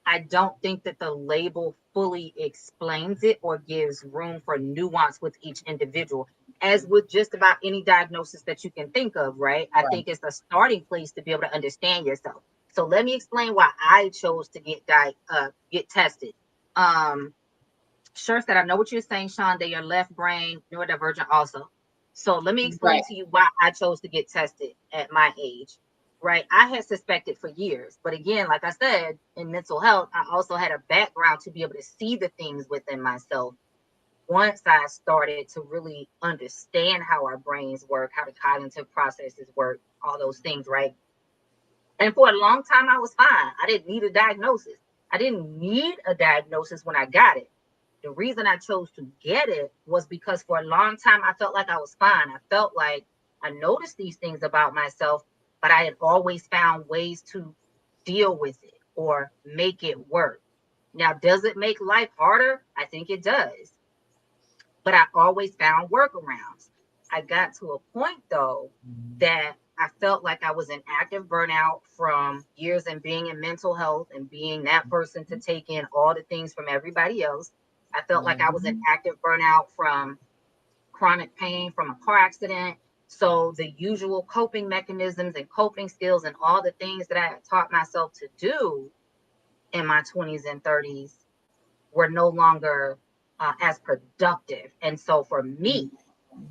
I don't think that the label fully explains it or gives room for nuance with each individual. As with just about any diagnosis that you can think of, right? I Right. think it's a starting place to be able to understand yourself. So let me explain why I chose to get tested. Um, Sure said, I know what you're saying, Sean, that your left brain neurodivergent also. So let me explain Right. to you why I chose to get tested at my age, right? I had suspected for years. But again, like I said, in mental health, I also had a background to be able to see the things within myself once I started to really understand how our brains work, how the cognitive processes work, all those things, right? And for a long time, I was fine. I didn't need a diagnosis. I didn't need a diagnosis when I got it. The reason I chose to get it was because for a long time I felt like I was fine. I felt like I noticed these things about myself, but I had always found ways to deal with it or make it work. Now, does it make life harder? I think it does, but I always found workarounds. I got to a point though that I felt like I was in active burnout from years and being in mental health and being that person to take in all the things from everybody else. I felt like I was in Mhm. active burnout from chronic pain from a car accident. So the usual coping mechanisms and coping skills and all the things that I had taught myself to do in my 20s and 30s were no longer as productive. And so for me,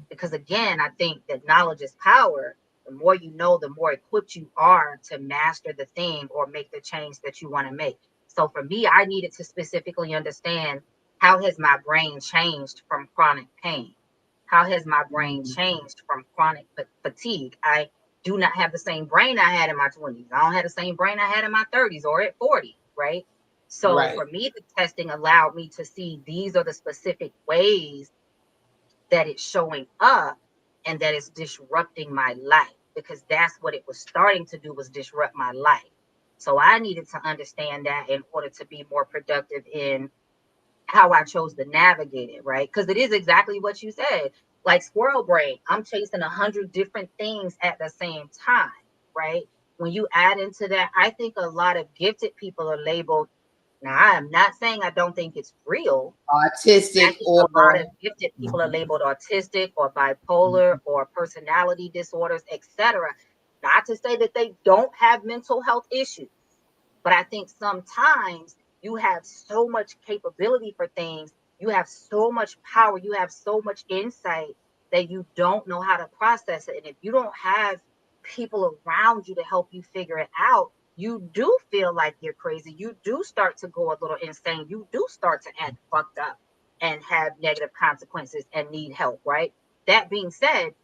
because again, I think that knowledge is power. The more you know, the more equipped you are to master the thing or make the change that you want to make. So for me, I needed to specifically understand, how has my brain changed from chronic pain? How has my brain changed from chronic fatigue? I do not have the same brain I had in my 20s. I don't have the same brain I had in my 30s or at 40, right? So Right. for me, the testing allowed me to see these are the specific ways that it's showing up and that it's disrupting my life, because that's what it was starting to do, was disrupt my life. So I needed to understand that in order to be more productive in how I chose to navigate it, right? Because it is exactly what you said. Like squirrel brain, I'm chasing 100 different things at the same time, right? When you add into that, I think a lot of gifted people are labeled. Now, I am not saying I don't think it's real. I Autistic think a lot of or gifted people are labeled autistic or bipolar or personality disorders, etc. Not to say that they don't have mental health issues, but I think sometimes you have so much capability for things, you have so much power, you have so much insight that you don't know how to process it. And if you don't have people around you to help you figure it out, you do feel like you're crazy. You do start to go a little insane. You do start to act fucked up and have negative consequences and need help, right? That being said,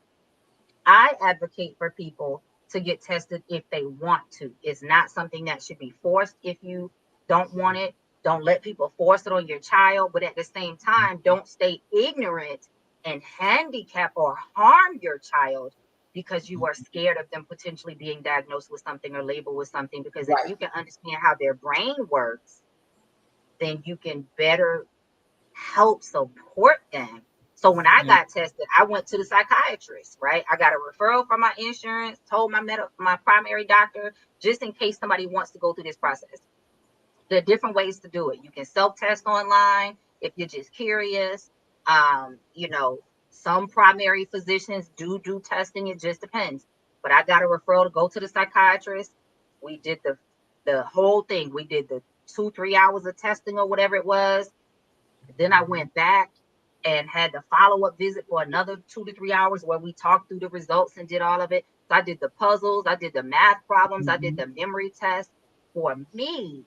I advocate for people to get tested if they want to. It's not something that should be forced. If you don't want it, don't let people force it on your child. But at the same time, don't stay ignorant and handicap or harm your child because you are scared of them potentially being diagnosed with something or labeled with something. Because if right. you can understand how their brain works, then you can better help support them. So when I got tested, I went to the psychiatrist, right? I got a referral from my insurance, told my primary doctor, just in case somebody wants to go through this process. There are different ways to do it. You can self-test online if you're just curious. You know, some primary physicians do testing. It just depends. But I got a referral to go to the psychiatrist. We did the whole thing. We did the 2-3 hours of testing or whatever it was. Then I went back and had the follow-up visit for another 2 to 3 hours where we talked through the results and did all of it. So I did the puzzles, I did the math problems, I did the memory test. For me,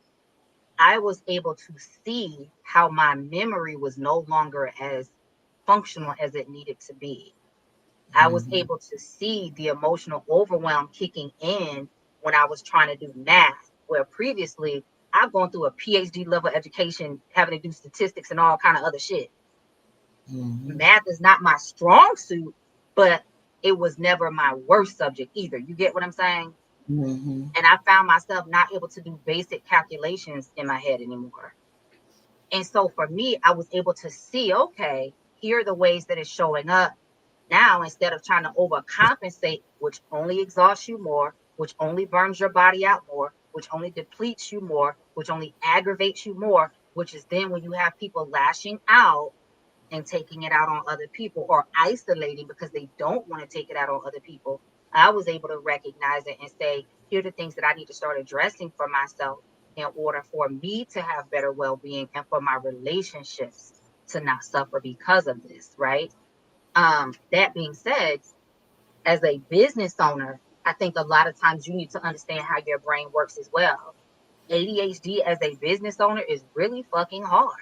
I was able to see how my memory was no longer as functional as it needed to be. I was able to see the emotional overwhelm kicking in when I was trying to do math, where previously I've gone through a PhD level education having to do statistics and all kind of other shit. Math is not my strong suit, but it was never my worst subject either. You get what I'm saying? Mm-hmm. And I found myself not able to do basic calculations in my head anymore. And so for me, I was able to see, okay, here are the ways that it's showing up. Now, instead of trying to overcompensate, which only exhausts you more, which only burns your body out more, which only depletes you more, which only aggravates you more, which is then when you have people lashing out and taking it out on other people or isolating because they don't want to take it out on other people. I was able to recognize it and say, here are the things that I need to start addressing for myself in order for me to have better well-being and for my relationships to not suffer because of this, right? That being said, as a business owner, I think a lot of times you need to understand how your brain works as well. ADHD as a business owner is really fucking hard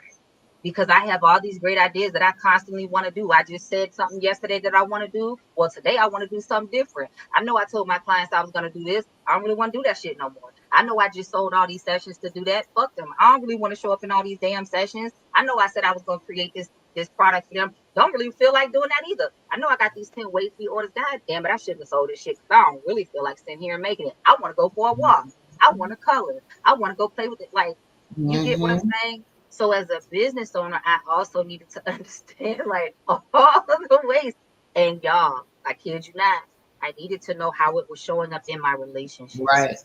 because I have all these great ideas that I constantly want to do. I just said something yesterday that I want to do. Well, today I want to do something different. I know I told my clients I was going to do this. I don't really want to do that shit no more. I know I just sold all these sessions to do that. Fuck them. I don't really want to show up in all these damn sessions. I know I said I was going to create this product for them. Don't really feel like doing that either. I know I got these 10 weight fee orders. God damn it, I shouldn't have sold this shit because I don't really feel like sitting here and making it. I want to go for a walk. I want to color. I want to go play with it. Like, you get what I'm saying? So as a business owner, I also needed to understand like all of the ways. And y'all, I kid you not, I needed to know how it was showing up in my relationships. Right.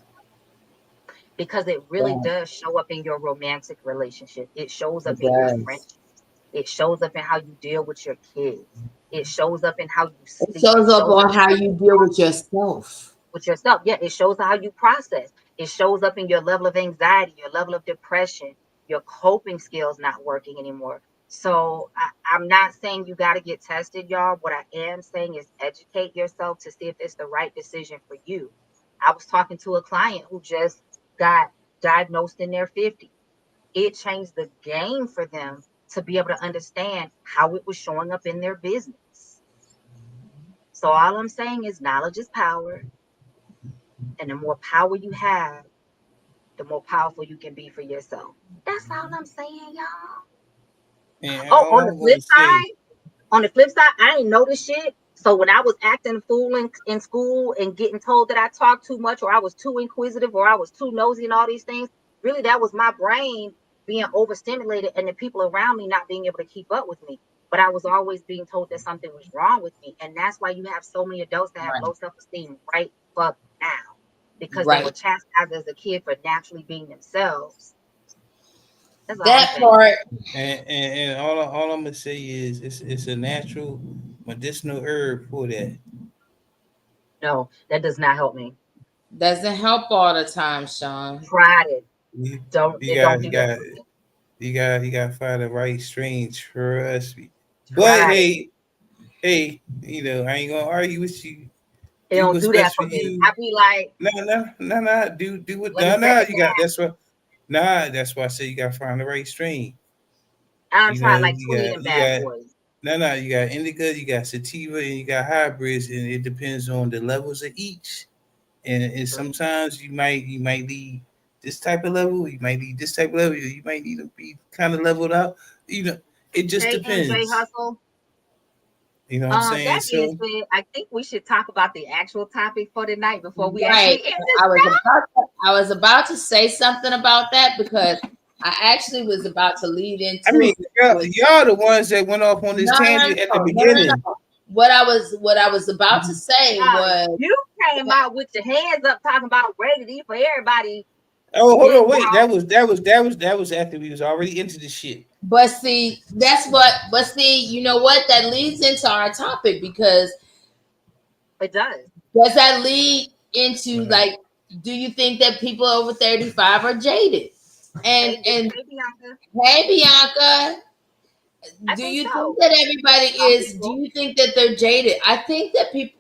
Because it really does show up in your romantic relationship. It shows up in your friendship. It shows up in how you deal with your kids. It shows up in how you sleep. It shows up on how you deal with yourself. Yeah, it shows how you process. It shows up in your level of anxiety, your level of depression, your coping skills not working anymore. So I'm not saying you got to get tested, y'all. What I am saying is educate yourself to see if it's the right decision for you. I was talking to a client who just got diagnosed in their 50s. It changed the game for them to be able to understand how it was showing up in their business. So all I'm saying is knowledge is power. And the more power you have, the more powerful you can be for yourself. That's all I'm saying, y'all. And Oh, all I'm going to say, on the flip side, I ain't know this shit. So when I was acting a fool in school and getting told that I talked too much or I was too inquisitive or I was too nosy and all these things, really that was my brain being overstimulated and the people around me not being able to keep up with me. But I was always being told that something was wrong with me. And that's why you have so many adults that have low self-esteem right fuck now. Because they were chastised as a kid for naturally being themselves. That's all that part. And all I'm gonna say is it's a natural medicinal herb for that. No, that does not help me. Doesn't help all the time, Sean. Tried it. You, Don't you do got that for me. you got to find the right strain. Trust me. But Tried hey, I ain't gonna argue with you. It Do don't what's do that best for for me. you. I be like, No. Do what? let me set No. it You got down. that's what. Nah, that's why I say you got to find the right strain. I'm trying like You 20 of got them bad boys. no. You got indica, you got sativa, and you got hybrids, and it depends on the levels of each. And sometimes you might need this type of level, you might need this type of level, you might need to be kind of leveled out. It just Hey, MJ depends. Hustle. You know what I'm saying? That being So said, I think we should talk about the actual topic for tonight before we Right. actually end I was about to say something about that because I actually was about to lead I into mean, y'all the ones that went off on this tangent at the beginning. no. What I was about to say was you came out with your hands up talking about rated E for everybody. Oh, hold on, wait. That was after we was already into the shit. But see, you know what? That leads into our topic because it does. Does that lead into like, do you think that people over 35 are jaded? And hey Bianca, do you think that everybody is? Do you think that they're jaded? I think that people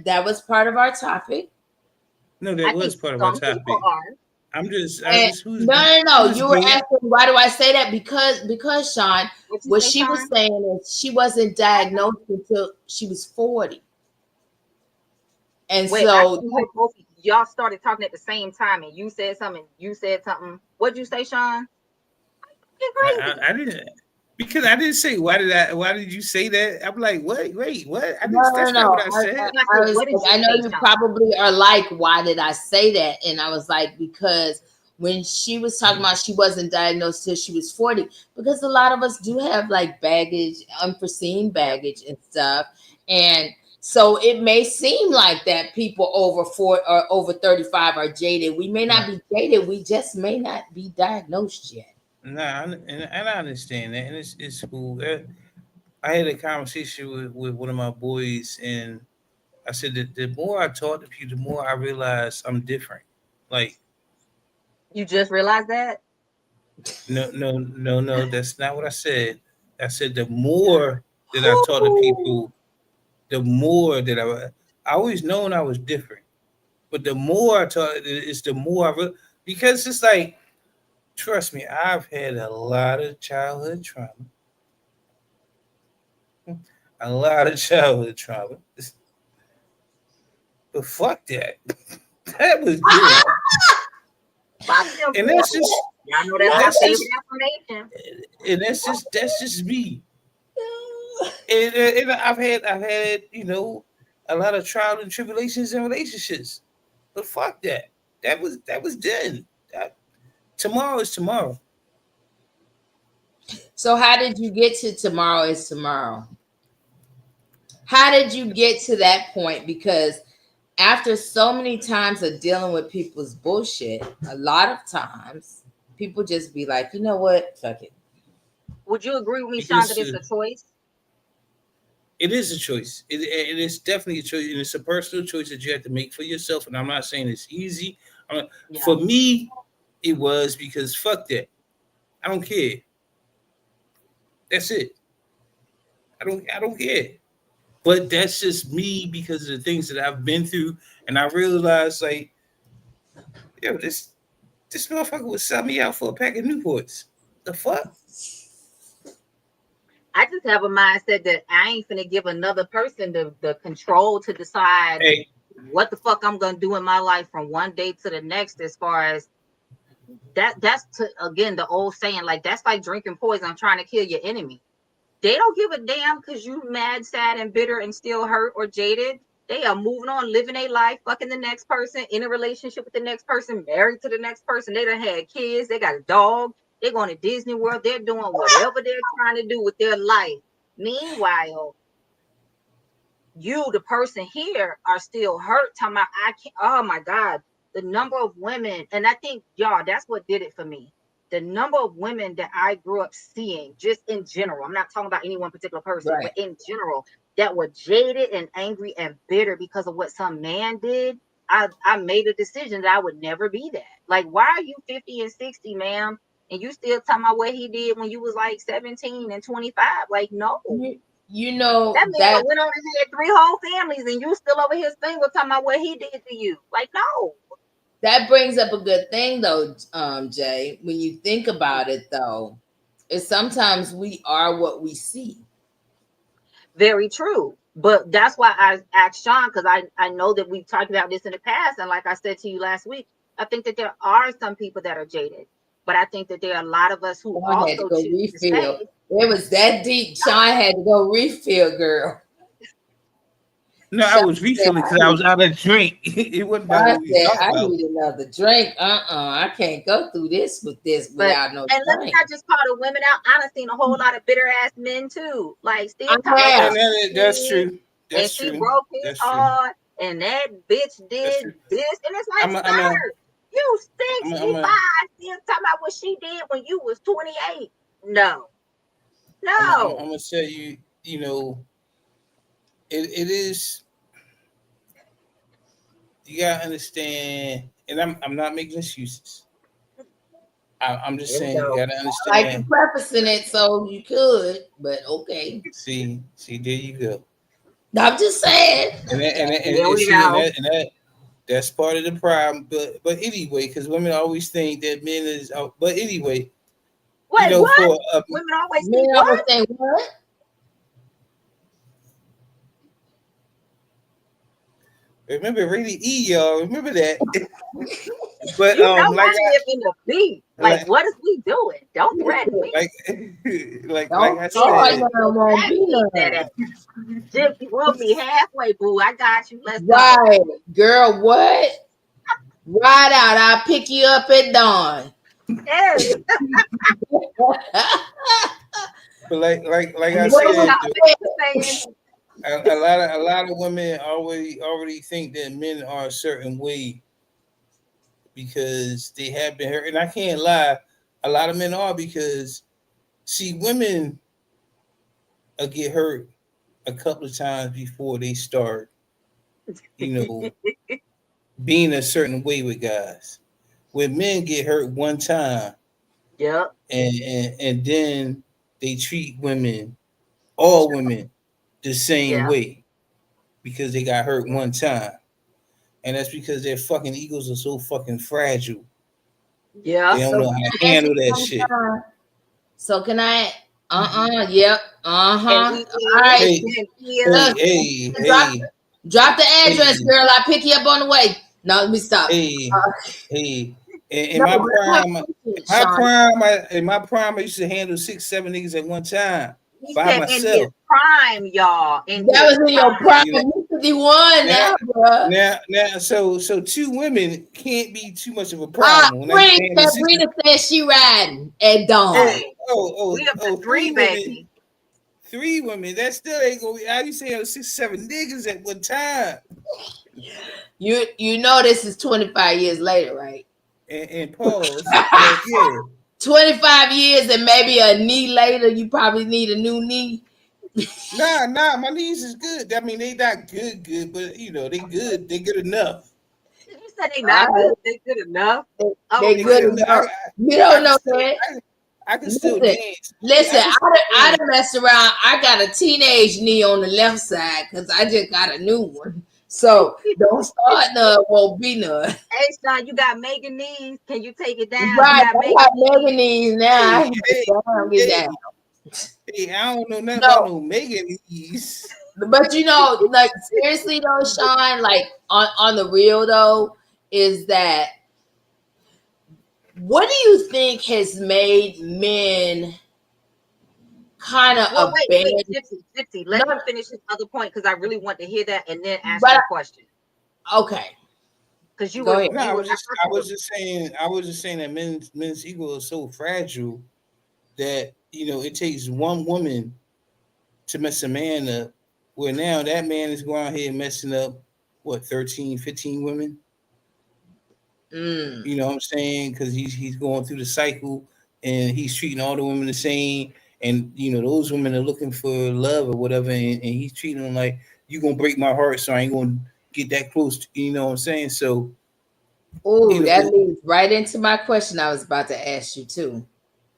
that was part of our topic. No, that was part of our topic. I'm just no. You were asking why do I say that? Because Sean, what she was saying is she wasn't diagnosed until she was 40. And so y'all started talking at the same time, and you said something. What'd you say, Sean? I didn't, because I didn't say why did you say that? I'm like, wait, what? That's not what I said. I know you probably are like, why did I say that? And I was like, because when she was talking about she wasn't diagnosed till she was 40, because a lot of us do have like baggage, unforeseen baggage and stuff. And so it may seem like that people over 4 or over 35 are jaded. We may not be jaded. We just may not be diagnosed yet. Nah, and I understand that, and it's cool. I had a conversation with one of my boys, and I said that the more I talk to people, the more I realize I'm different. Like, You just realized that? no, that's not what I said. I said the more that I talk to people, the more that I always known I was different, but the more I talk, it's the more because it's like, trust me, I've had a lot of childhood trauma, a lot of childhood trauma, but fuck that, that was good, Fuck them and people. that's just Y'all know that's my that's favorite just information. and that's just me. And I've had a lot of trials and tribulations in relationships, but fuck that. That was then. Tomorrow is tomorrow. So how did you get to tomorrow is tomorrow? How did you get to that point? Because after so many times of dealing with people's bullshit, a lot of times people just be like, you know what? Fuck it. Would you agree with me, Sean, that Because it's a choice? it is a choice. It is definitely a choice, and it's a personal choice that you have to make for yourself. And I'm not saying it's easy. Yeah. For me, it was because fuck that. I don't care. That's it. I don't care. But that's just me because of the things that I've been through, and I realized like, yo, this motherfucker would sell me out for a pack of Newports. The fuck? I just have a mindset that I ain't finna give another person the control to decide Hey, what the fuck I'm gonna do in my life from one day to the next. As far as that's again the old saying, like that's like drinking poison, trying to kill your enemy. They don't give a damn because you mad, sad, and bitter and still hurt or jaded. They are moving on, living a life, fucking the next person, in a relationship with the next person, married to the next person. They done had kids, they got a dog, they're going to Disney World, they're doing whatever they're trying to do with their life. Meanwhile, you, the person here, are still hurt. Talking about, I can't, oh my God, the number of women, and I think, y'all, that's what did it for me. The number of women that I grew up seeing, just in general, I'm not talking about any one particular person, Right. but in general, that were jaded and angry and bitter because of what some man did. I made a decision that I would never be that. Like, why are you 50 and 60, ma'am, and you still talking about what he did when you was like 17 and 25? Like, no. You know That man that went on and had 3 whole families, and you still over here single talking about what he did to you. Like, no. that brings up a good thing though, Jay. When you think about it though, is sometimes we are what we see. Very true. But that's why I asked Sean, because I know that we've talked about this in the past. And like I said to you last week, I think that there are some people that are jaded. But I think that there are a lot of us who Sean had to also go choose to refill. stay. It was that deep. Sean had to go refill, girl. no, I Sean was said, refilling because I was out of drink. It wasn't about what we was talking I about. need another drink. I can't go through this But without no and let me drink. not just call the women out. I done seen a whole lot of bitter ass men too. Like I still talking have. about And that's shit, true. and That's she true. broke his That's true. heart, and that bitch That's did true. this. And it's like, I'm a, I'm a, sir, you I'm a, 65 I'm a, still talking about what she did when you was 28. No. I'm No. gonna tell you. It is. You gotta understand, and I'm not making excuses. I'm just There we saying you go. gotta Like you understand. prefacing it so you could, but okay. See, there you go. I'm just saying. There And we see, go. that's part of the problem. But anyway, because women always think that men is. But anyway, Wait, what? for Women always Men think always what? say what? remember Rated E, y'all. Remember that. But You know like I live in the beat. Like, like what is we doing? Don't threaten me. like like Don't I start said. none, won't be Exactly that none. ass. Just we'll be halfway, boo. I got you. Let's go. Right, girl. What? Ride out. I'll pick you up at dawn. Hey, But like I What you was said, know though, what I'm saying? a lot of women already think that men are a certain way because they have been hurt, and I can't lie, a lot of men are because see women get hurt a couple of times before they start, you know, being a certain way with guys. When men get hurt one time Yep. and then they treat women, all women, the same Yeah. way because they got hurt one time. And that's because their fucking egos are so fucking fragile. They Yeah. don't So know can how to I ask you handle that something, shit. Sean? So can I? Yep. And All we did. right. Hey, And here. hey, Look, hey, drop hey, drop the address, hey, girl. I'll pick you up on the way. No, let me stop. hey, hey. In No, my but I have prime, a question, Sean. I used to handle 6, 7 niggas at one time He by said in his myself. prime, y'all. In That his was in your prime. prime. You know, You 51 now, now, bro. so two women can't be too much of a problem. When I used to handle six, Sabrina said she riding at dawn. Hey, we up to oh, three, baby. three women. That still ain't gonna be. I used to handle 6, 7 niggas at one time. You know this is 25 years later, right? And pause. But yeah, 25 years and maybe a knee later, you probably need a new knee. nah, my knees is good. I mean, they not good, but you know, they good. They good enough. You said they All not good. They good enough. right. Oh, They They good good wow. enough. enough. You I don't can know still, that. I can still Listen, dance. listen. I can still I dance. done messed around. I got a teenage knee on the left side because I just got a new one. So don't start none, won't be none. Hey, son, you got Megan knees. Can you take it down? You Right, got I Megan got knees. mega knees now. I Hey, can hey, get down, get hey, down. hey, I don't know nothing about No, no Megan East. but you know, like seriously though, Sean, like on the real though, is that what do you think has made men kind of Well, wait, abandon? Gypsy. No, Let him finish his other point because I really want to hear that and then ask but your question. okay, Because go ahead. No, you were at first I you was were just saying, that men's ego is so fragile that it takes one woman to mess a man up. Where now that man is going out here messing up what 13, 15 women. Mm. You know what I'm saying? Because he's going through the cycle and he's treating all the women the same. And those women are looking for love or whatever, and he's treating them like you gonna break my heart, so I ain't gonna get that close. You know what I'm saying? So Oh, you know, that leads right into my question I was about to ask you too.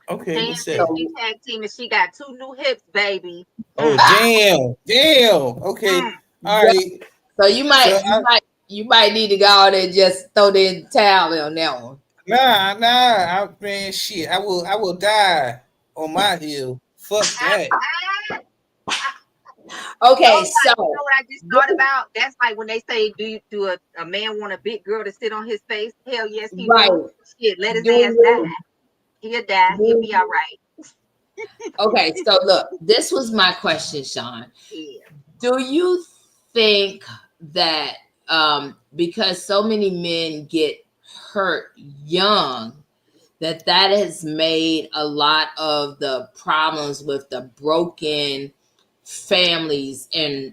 okay, Tan what's said that? she So, tag team and she got two new hips, baby. Oh Mm, damn. Okay, mm. all yeah, right. so So you might need to go out there and just throw the towel on that one. man, shit. I will die on my hill. Fuck that. Okay, Those like, so what I just thought about? That's like when they say, do a man want a big girl to sit on his face? Hell yes, he right, do. Shit, let his do ass die. you He'll die. He'll do be all right. okay, so look, this was my question, Sean. Yeah. Do you think that because so many men get hurt young, that has made a lot of the problems with the broken families and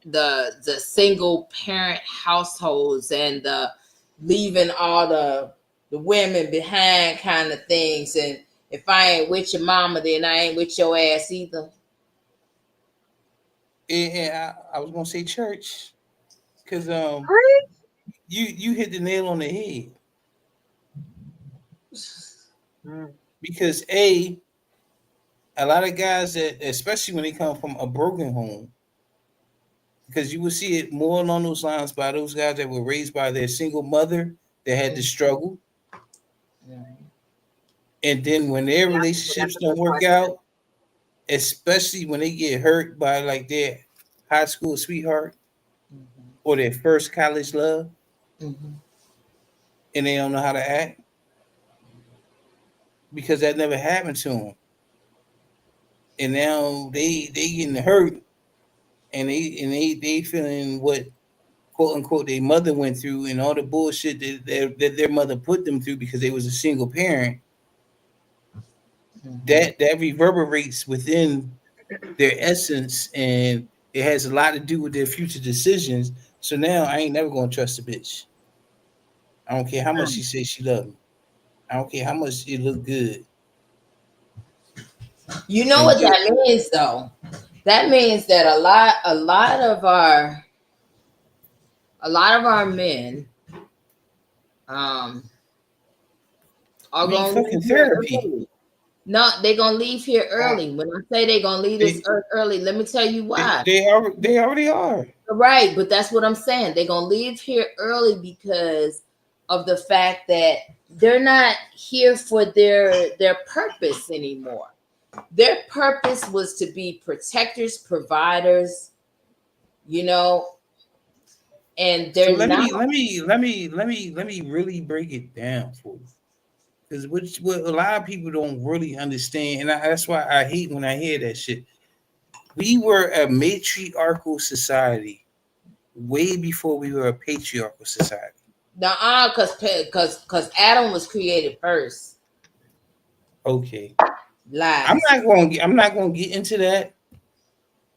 the single parent households and the leaving all the women behind kind of things, and if I ain't with your mama, then I ain't with your ass either. And I was gonna say church because Preach. you hit the nail on the head Mm. because a lot of guys that especially when they come from a broken home, because you will see it more along those lines by those guys that were raised by their single mother that had to struggle, and then when their Yeah, relationships that's a don't good work question. out, especially when they get hurt by like their high school sweetheart or their first college love, Mm-hmm. and they don't know how to act because that never happened to them, and now they getting hurt, and they feeling what quote unquote their mother went through and all the bullshit that their mother put them through because they was a single parent. Mm-hmm. That reverberates within their essence, and It has a lot to do with their future decisions. So now I ain't never gonna trust a bitch. I don't care how much she says she love me. I don't care how much it look good. You know And what that means, though? That means that a lot of our men are need gonna fucking leave here therapy. early. No, they're gonna leave here early. When I say they're gonna leave this They, earth early, let me tell you why. they already are. Right, but that's what I'm saying. They're gonna leave here early because of the fact that they're not here for their purpose anymore. Their purpose was to be protectors, providers, you know, and So they're not. let me really break it down for you. Because what a lot of people don't really understand, and that's why I hate when I hear that shit. We were a matriarchal society way before we were a patriarchal society. Nuh-uh, because Adam was created first. Okay, Lies. I'm not going to get into that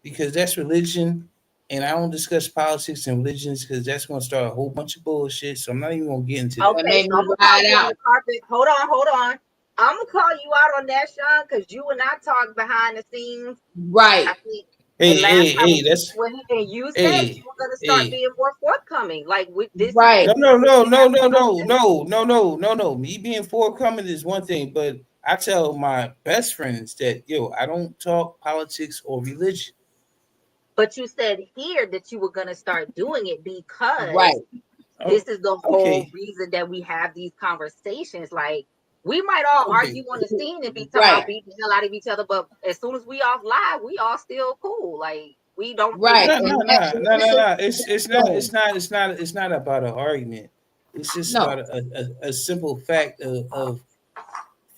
because that's religion, and I don't discuss politics and religions because that's going to start a whole bunch of bullshit. So I'm not even going to get into that. That Okay, made so me I'm gonna call ride you on out. the carpet. Hold on. I'm gonna call you out on that, Sean, because you and I talked behind the scenes. Right. I think the last Hey, conversation that's with him, and you said you hey, were gonna start hey. being more forthcoming. Like with this is Right. No. Me being forthcoming is one thing, but I tell my best friends that I don't talk politics or religion. But you said here that you were gonna start doing it because Right. Oh, this is the whole okay, reason that we have these conversations. Like we might all okay. argue on the scene and be talking about Right. beating the hell out of each other, but as soon as we off live, we all still cool. Like we don't Right. really No, And no, that, no, and no, this no, is no. thing. It's not about an argument. It's just No. about a simple fact of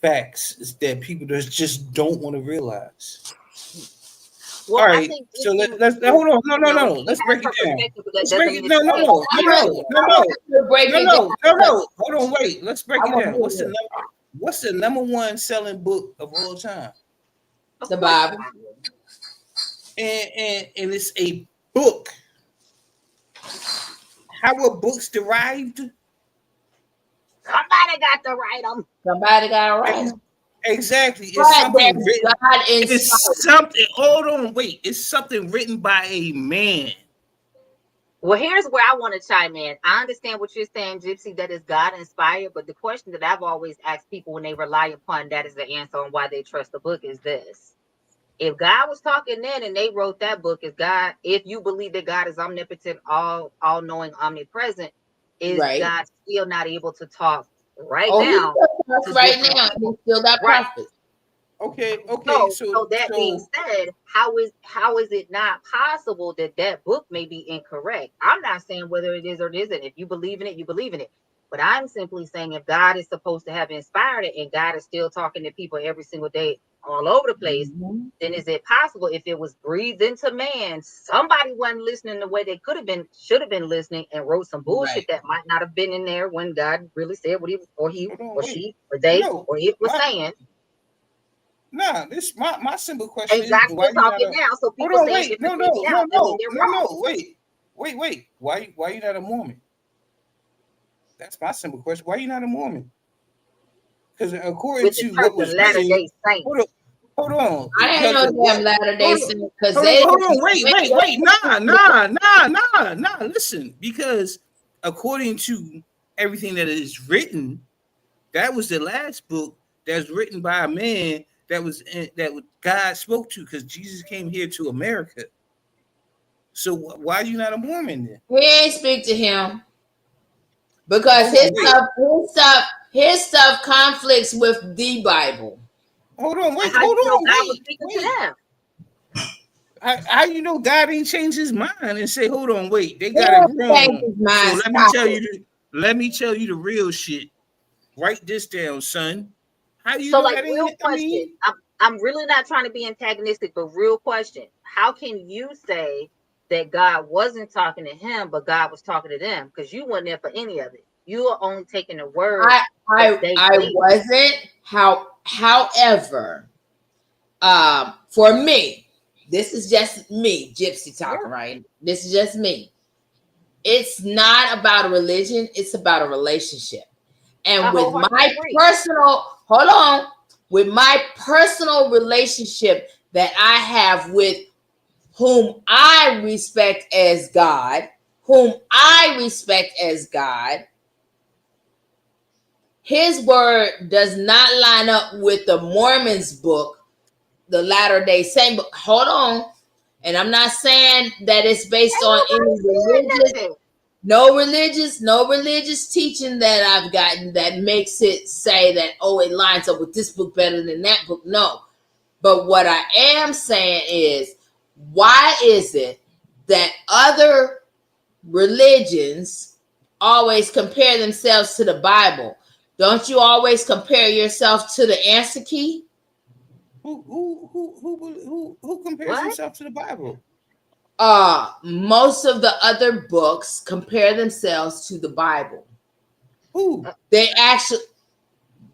facts that people just don't want to realize. well, All I right, think so Gypsy let's is, hold on. No. she Let's has break it her down. perspective, but that Let's doesn't break mean it. it's No, right. I want to break it down. no. Hold on, wait. Let's break I it want to down. hear this. What's the number one selling book of all time? Of The course, Bible. And it's a book. How were books derived? somebody got to write them. Somebody got it right. Ex- Exactly. It's But something that written. God inspired. It's something. Hold on, wait. It's something written by a man. Well, here's where I want to chime in. I understand what you're saying, Gypsy, that is God inspired, but the question that I've always asked people when they rely upon that as the answer on why they trust the book is this. If God was talking then and they wrote that book, is God, if you believe that God is omnipotent, all knowing, omnipresent, is Right. God still not able to talk right Oh, he now still us to right different now. He people? still got Right. prophets. Okay. So that being said, how is it not possible that that book may be incorrect? I'm not saying whether it is or it isn't. If you believe in it, you believe in it. But I'm simply saying if God is supposed to have inspired it and God is still talking to people every single day all over the place, Mhm. then is it possible if it was breathed into man, somebody wasn't listening the way they could have been, should have been listening and wrote some bullshit Right. that might not have been in there when God really said what he Hold on, or wait. she or they No, or it was my saying. this my simple question And is God's why still you not talking a now. So hold people on, saying wait, different things now, that mean they're wrong. wait. Why you not a Mormon? That's my simple question. Why you not a Mormon? Because according With the to church what of was Latter written, Day Saints. hold on, hold on, I ain't because no of what? damn Latter Day Hold on, Saint because they hold on, wait, nah. Listen, because according to everything that is written, that was the last book that was written by a man that God spoke to, because Jesus came here to America. So why are you not a Mormon then? he ain't speak to him because Hold on, wait. his stuff conflicts with the Bible. And how you know God was speaking to them? How you know God ain't changed his mind and say, hold on, wait, they He got it ain't changed wrong. his So mind. let me Stop tell it. you the real shit. Write this down, son. How do you So know like that real ain't? I question. mean, I'm really not trying to be antagonistic, but real question. How can you say that God wasn't talking to him, but God was talking to them? Because you weren't there for any of it. You are only taking the word I as I they I believe. wasn't. However, for me, this is just me, Gypsy talking, right? This is just me. It's not about a religion, it's about a relationship. And with my personal, hold on, with my personal relationship that I have with whom I respect as God, his word does not line up with the Mormons book, the Latter-day Saint book. Hold on. And I'm not saying that it's based on any religious teaching that I've gotten that makes it say that, oh, it lines up with this book better than that book. No. But what I am saying is, why is it that other religions always compare themselves to the Bible? Don't you always compare yourself to the answer key? Who compares himself to the Bible? Most of the other books compare themselves to the Bible. Who? They actually,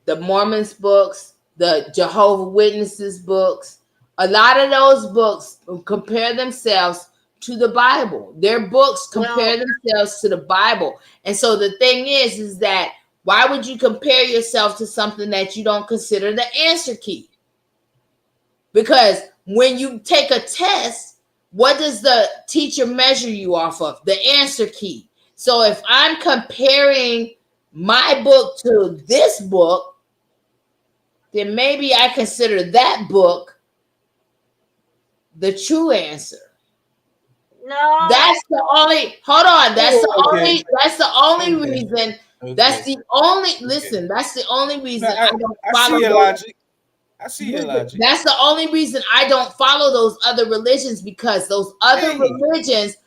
the Mormons books, the Jehovah's Witnesses books, a lot of those books compare themselves to the Bible. Their books compare themselves to the Bible. And so the thing is that why would you compare yourself to something that you don't consider the answer key? Because when you take a test, what does the teacher measure you off of? The answer key. So if I'm comparing my book to this book, then maybe I consider that book the true answer. No, that's the only. Hold on. That's the only. That's the only reason. That's the only. Listen. That's the only reason I don't follow. I see your logic. I see your logic. That's the only reason I don't follow those other religions, because those other religions,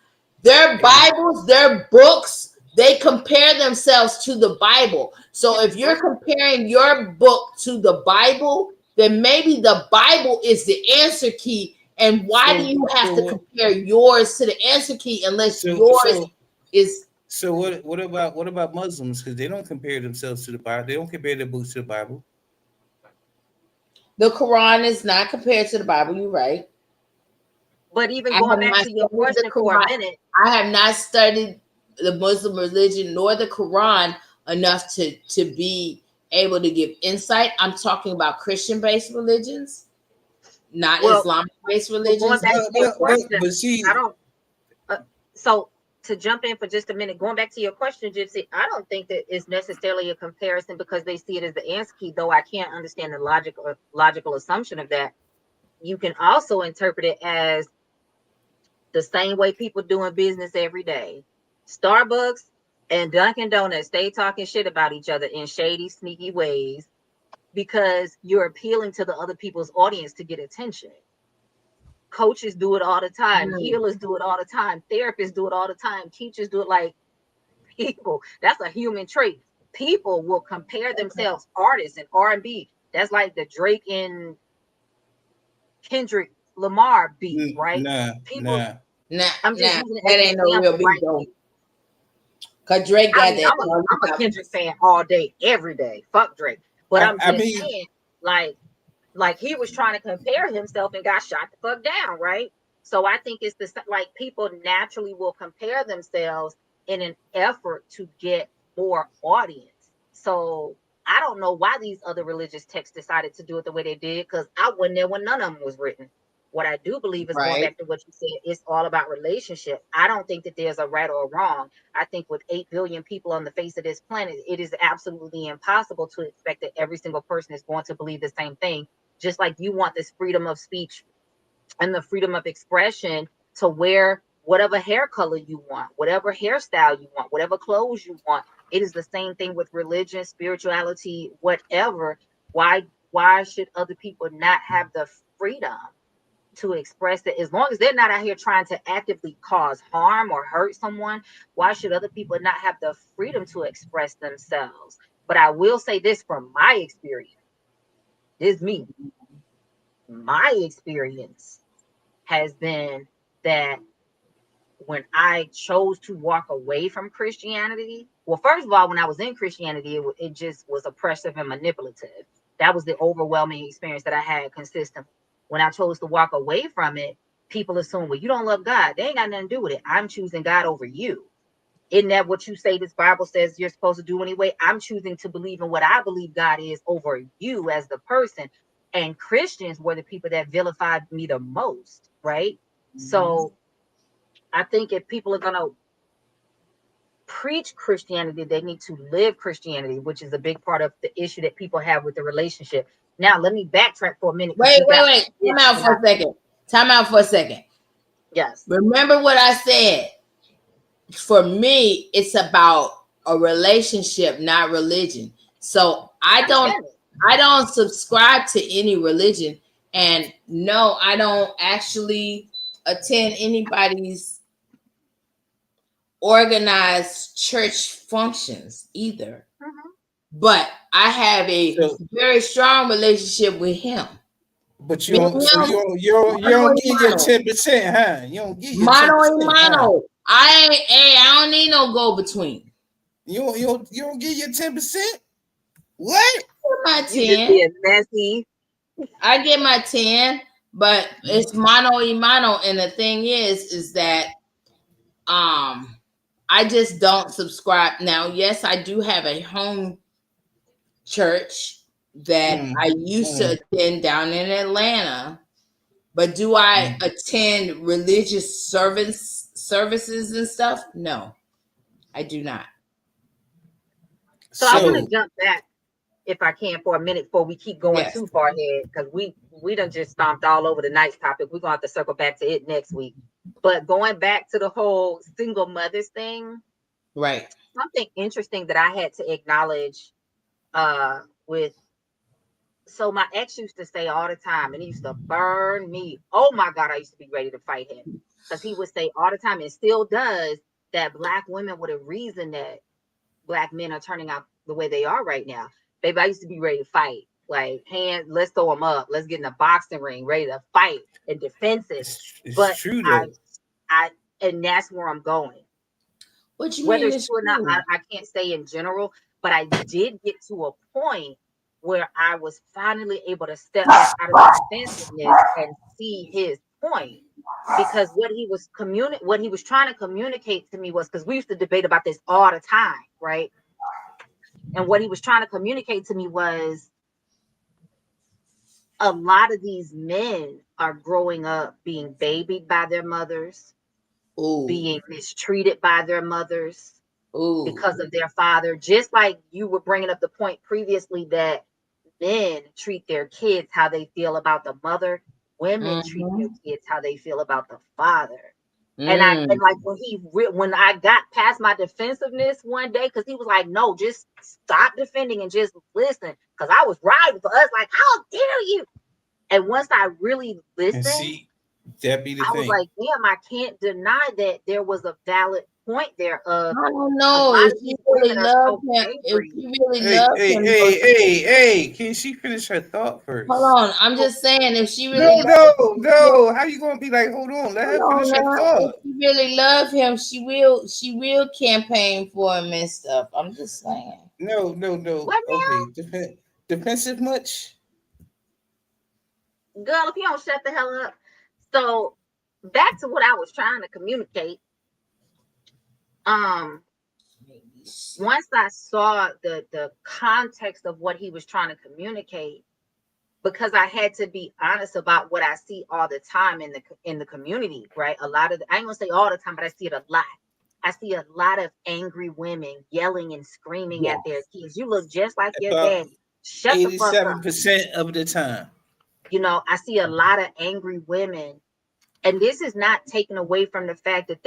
their Bibles, their books, they compare themselves to the Bible. So if you're comparing your book to the Bible, then maybe the Bible is the answer key. And why do you have to compare yours to the answer key unless yours is? So what about Muslims? Because they don't compare themselves to the Bible. They don't compare their books to the Bible. The Quran is not compared to the Bible. You're right. But even going back to your question for a minute, I have not studied the Muslim religion nor the Quran enough to be able to give insight. I'm talking about Christian-based religions, not Islamic-based religions. Going back to your question, I don't. So to jump in for just a minute, going back to your question, Gypsy, I don't think that it's necessarily a comparison because they see it as the answer key. Though I can't understand the logical assumption of that. You can also interpret it as the same way people doing business every day. Starbucks and Dunkin' Donuts, they talking shit about each other in shady, sneaky ways because you're appealing to the other people's audience to get attention. Coaches do it all the time. Healers do it all the time. Therapists do it all the time. Teachers do it. Like, people, that's a human trait. People will compare themselves, artists and R&B. That's like the Drake and Kendrick Lamar beat, right? I'm just using that ain't no real beat though. Cause Drake got that. I'm a Kendrick fan all day, every day. Fuck Drake. But I'm just saying, like he was trying to compare himself and got shot the fuck down, right? So I think it's like people naturally will compare themselves in an effort to get more audience. So I don't know why these other religious texts decided to do it the way they did, because I wasn't there when none of them was written. What I do believe is, going back to what you said, it's all about relationship. I don't think that there's a right or wrong. I think with 8 billion people on the face of this planet, it is absolutely impossible to expect that every single person is going to believe the same thing. Just like you want this freedom of speech and the freedom of expression to wear whatever hair color you want, whatever hairstyle you want, whatever clothes you want. It is the same thing with religion, spirituality, whatever. Why should other people not have the freedom to express it? As long as they're not out here trying to actively cause harm or hurt someone, why should other people not have the freedom to express themselves? But I will say this from my experience. This is me. My experience has been that when I chose to walk away from Christianity, well, first of all, when I was in Christianity, it just was oppressive and manipulative. That was the overwhelming experience that I had consistently. When I chose to walk away from it, people assume, well, you don't love God. They ain't got nothing to do with it. I'm choosing God over you. Isn't that what you say this Bible says you're supposed to do anyway? I'm choosing to believe in what I believe God is over you as the person. And Christians were the people that vilified me the most, right? Mm-hmm. So I think if people are going to preach Christianity, they need to live Christianity, which is a big part of the issue that people have with the relationship. Now, let me backtrack for a minute. Wait. Time out for a second. Yes. Remember what I said. For me, it's about a relationship, not religion. So I don't subscribe to any religion, and no, I don't actually attend anybody's organized church functions either. Mm-hmm. But I have a very strong relationship with him. But you don't get your 10%, huh? You don't get your 10%. Huh? I don't need no go between. You don't get your 10%? What? My 10. Messy. I get my 10, but it's mano y mano. And the thing is that I just don't subscribe. Now, yes, I do have a home church that I used to attend down in Atlanta. But do I attend religious services and stuff? No, I do not. So I want to jump back, if I can, for a minute before we keep going too far ahead, because we done just stomped all over the night's topic. We're going to have to circle back to it next week. But going back to the whole single mothers thing, right? Something interesting that I had to acknowledge so my ex used to say all the time, and he used to burn me. Oh my God, I used to be ready to fight him, because he would say all the time, and still does, that Black women were the reason that Black men are turning out the way they are right now. Baby, I used to be ready to fight. Like, let's throw them up. Let's get in a boxing ring, ready to fight and defensive. It's true, though. And that's where I'm going. What you Whether mean it's true or not, I can't say in general, but I did get to a point where I was finally able to step back out of the defensiveness and see his point. Because what he was trying to communicate to me was, because we used to debate about this all the time, right? And what he was trying to communicate to me was, a lot of these men are growing up being babied by their mothers, being mistreated by their mothers because of their father. Just like you were bringing up the point previously that men treat their kids how they feel about the mother, women treat their kids how they feel about the father. And like when I got past my defensiveness one day, because he was like, no, just stop defending and just listen, because I was riding for us, like, how dare you? And once I really listened, that be the thing. I was like, damn, I can't deny that there was a valid point there of, I don't know if you really love him. If you really love him. Hey, can she finish her thought first? Hold on. I'm just saying, if she really No. How you gonna be like, hold on, let her finish her thought. If you really love him, she will campaign for him and stuff. I'm just saying. No. Okay. Defensive much? Girl, if you don't shut the hell up. So back to what I was trying to communicate. Once I saw the context of what he was trying to communicate, because I had to be honest about what I see all the time in the community, right? I ain't gonna say all the time, but I see it a lot. I see a lot of angry women yelling and screaming at their kids. You look just like your dad. Shut the fuck up. 87% of the time. You know, I see a lot of angry women. And this is not taken away from the fact that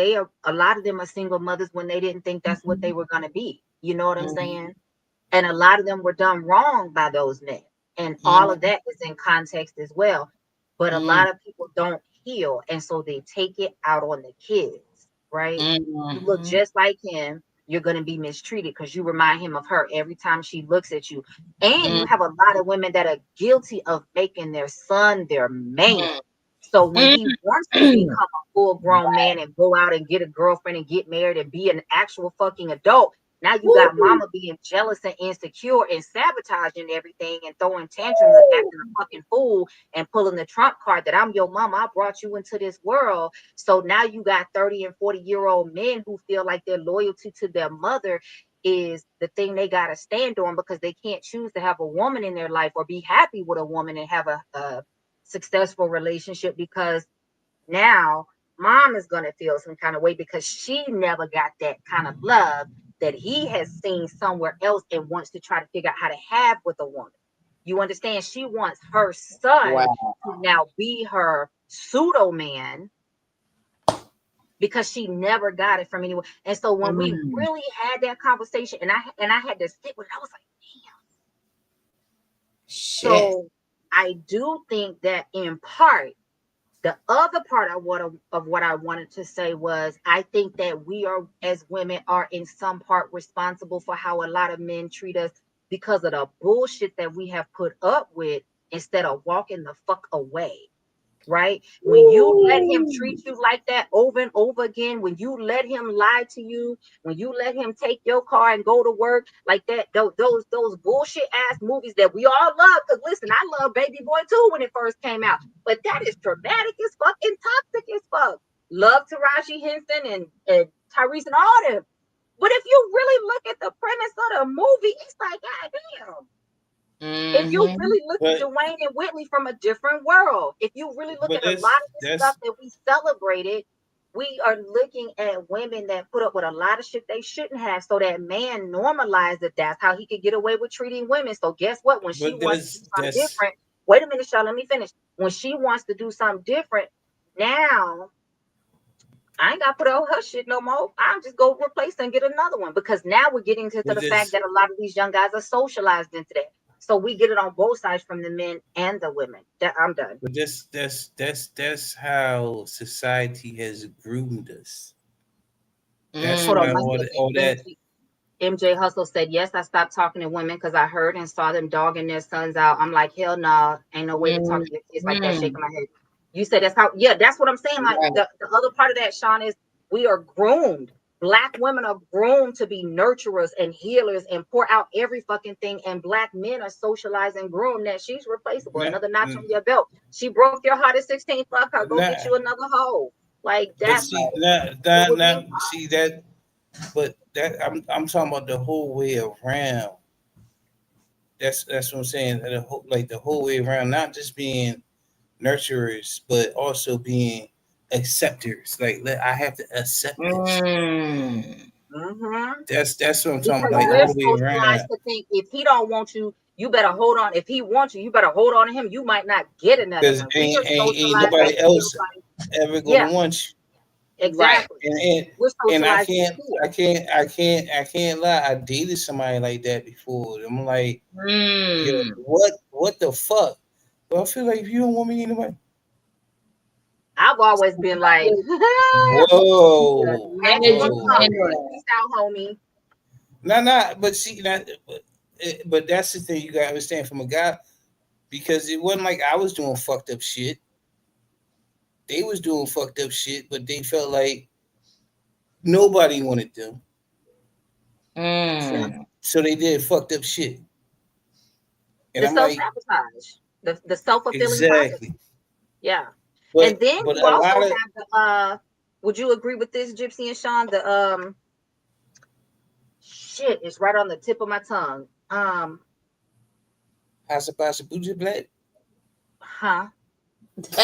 a lot of them are single mothers when they didn't think that's what they were going to be. You know what I'm saying? And a lot of them were done wrong by those men. And all of that is in context as well. But a lot of people don't heal. And so they take it out on the kids, right? You look just like him. You're going to be mistreated because you remind him of her every time she looks at you. And you have a lot of women that are guilty of making their son their man. So when he wants to become a full-grown man and go out and get a girlfriend and get married and be an actual fucking adult, Now you got mama being jealous and insecure and sabotaging everything and throwing tantrums and acting a fucking fool and pulling the trump card that I'm your mama. I brought you into this world. So now you got 30 and 40-year-old men who feel like their loyalty to their mother is the thing they got to stand on because they can't choose to have a woman in their life or be happy with a woman and have a successful relationship because now mom is going to feel some kind of way because she never got that kind of love that he has seen somewhere else and wants to try to figure out how to have with a woman. You understand? She wants her son to now be her pseudo man because she never got it from anyone. And so when we really had that conversation, and I had to sit with it, I was like, damn. Shit. So I do think that in part, the other part of what I wanted to say was I think that we are, as women, are in some part responsible for how a lot of men treat us because of the bullshit that we have put up with instead of walking the fuck away. Right? When you let him treat you like that over and over again, when you let him lie to you, when you let him take your car and go to work like that, those bullshit ass movies that we all love. Because listen, I love Baby Boy too when it first came out, but that is traumatic as fuck and toxic as fuck. Love Taraji Henson and Tyrese and all them. But if you really look at the premise of the movie, it's like, God damn. If you really look at Dwayne and Whitley from a different world, if you really look at a lot of the stuff that we celebrated, we are looking at women that put up with a lot of shit they shouldn't have. So that man normalized it. That's how he could get away with treating women. So guess what? When she wants to do something different, wait a minute, Shaw, let me finish. When she wants to do something different, now I ain't got to put out her shit no more. I'll just go replace and get another one because now we're getting to the fact that a lot of these young guys are socialized into that. So we get it on both sides from the men and the women. I'm done. But that's how society has groomed us. That's why all that. MJ Hustle said, yes, I stopped talking to women because I heard and saw them dogging their sons out. I'm like, hell no, ain't no way to talk to your kids like that, shaking my head. You said that's how, yeah, that's what I'm saying. Like the other part of that, Sean, is we are groomed. Black women are groomed to be nurturers and healers and pour out every fucking thing. And Black men are socialized and groomed that she's replaceable. Another notch on your belt. She broke your heart at 16. Fuck her. Go get you another hoe. Like that. See that. But that I'm talking about the whole way around. That's what I'm saying. The whole way around, not just being nurturers, but also being acceptors. Like I have to accept this. That's what I'm talking about. Like we're all the way around. To think if he don't want you, you better hold on. If he wants you, you better hold on to him. You might not get another one. Because ain't nobody else ever gonna want you. Exactly. And I can't lie. I dated somebody like that before. I'm like, yo, what the fuck? Well, I feel like if you don't want me anyway. I've always been like, whoa. Peace out, homie. Nah, but see that, but that's the thing you gotta understand from a guy, because it wasn't like I was doing fucked up shit. They was doing fucked up shit, but they felt like nobody wanted them. So they did fucked up shit. And I'm self-sabotage. The self-fulfilling prophecy. Yeah. And then you also have the would you agree with this, Gypsy and Sean? The shit is right on the tip of my tongue. How's bougie black? Huh? What'd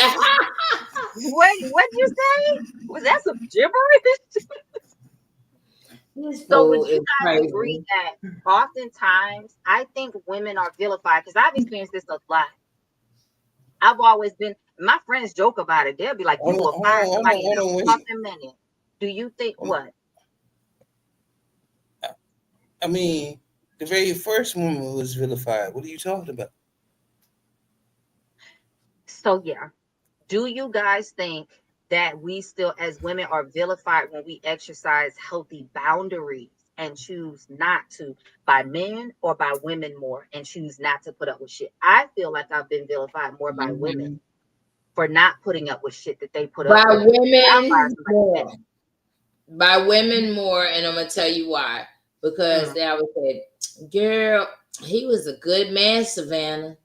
you say? Was that some gibberish? So would you guys agree that oftentimes I think women are vilified? Because I've experienced this a lot. I've always been, my friends joke about it. They'll be like, you will find somebody in a fucking minute. Do you think what? I mean, the very first woman was vilified. What are you talking about? So yeah. Do you guys think that we still as women are vilified when we exercise healthy boundaries and choose not to, by men or by women more, and choose not to put up with shit? I feel like I've been vilified more by women for not putting up with shit that they put up with. By women more, and I'm gonna tell you why. because they always said, "Girl, he was a good man, Savannah."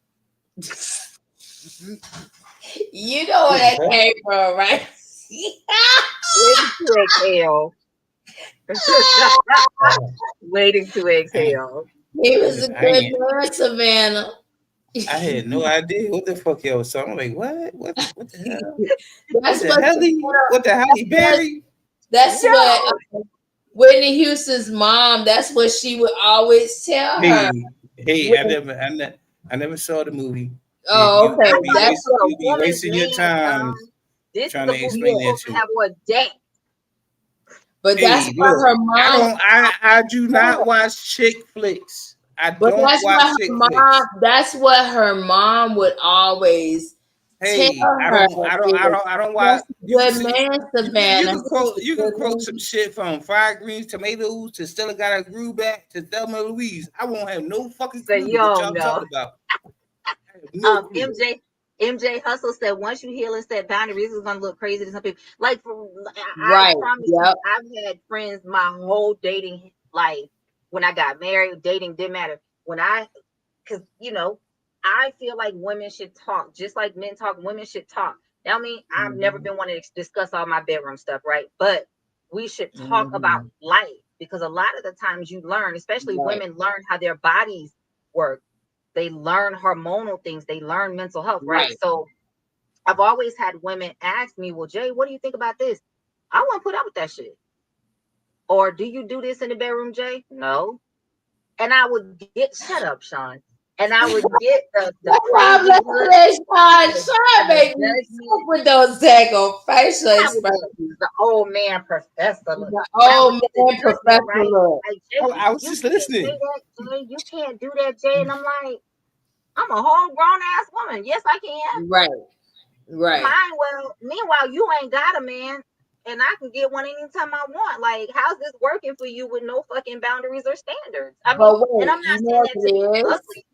You know where that came from, right? Waiting to exhale. Waiting to exhale. He was a I good ain't. man, Savannah. I had no idea what the fuck y'all was talking. I'm like, what the hell? That's what What the Halle Berry? that's what Yo, Whitney Houston's mom. That's what she would always tell her. Hey, I never saw the movie. Oh, okay. I thought this was You a be woman's wasting your name. time This is trying a to movie you're explain that supposed to to me. have on a date. But that's Hey, what look, her mom. I do not watch chick flicks. I But don't watch chick flicks. that's what her mom would always tell Hey, her. I don't watch. That's a good man, You Savannah. you can quote some shit from fried greens, tomatoes to Stella got a groove back to Thelma Louise. I won't have no fucking So clue you what don't y'all know. talking about. I have no clue. MJ Hustle said once you heal and set boundaries, it's gonna look crazy to some people. Like I Right. promise Yep. you, I've had friends my whole dating life. When I got married, dating didn't matter. Because I feel like women should talk, just like men talk. Women should talk. Now, I mean, I've never been one to discuss all my bedroom stuff, right? But we should talk about life because a lot of the times you learn, especially Right. women, learn how their bodies work. They learn hormonal things. They learn mental health, right? Right. So I've always had women ask me, well, Jay, what do you think about this? I won't put up with that shit. Or do you do this in the bedroom, Jay? No. And I would get, shut up, Sean. And I would get the crazy look, Try to the make me judgment. with those daggone facial I would expressions. the old man professor look. The But I would old get the man judgment, professor right? look. Like, Jay, I was you just can't say listening. that, Jay. You can't do that, Jay. And I'm like, I'm a whole grown ass woman. Yes, I can. Right. Right. Meanwhile, you ain't got a man, and I can get one anytime I want. Like, how's this working for you with no fucking boundaries or standards? I mean, But and wait, I'm you not know saying what that to be it is? ugly,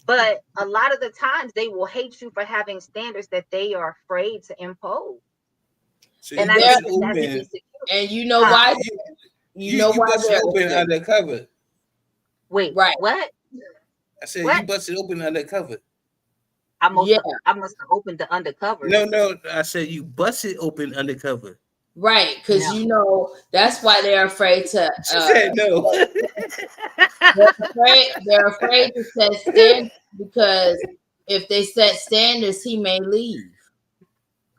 but a lot of the times they will hate you for having standards that they are afraid to impose. So And you I bust think it that that's open. insecure. And you know Huh? why? You bust it open afraid. undercover. Wait, Right. what? I said you What? bust it open undercover. I must Yeah. have opened the undercover. No. I said you bust it open undercover. Right. Because No. you know that's why they're afraid to She said no. they're afraid to set standards because if they set standards, he may leave.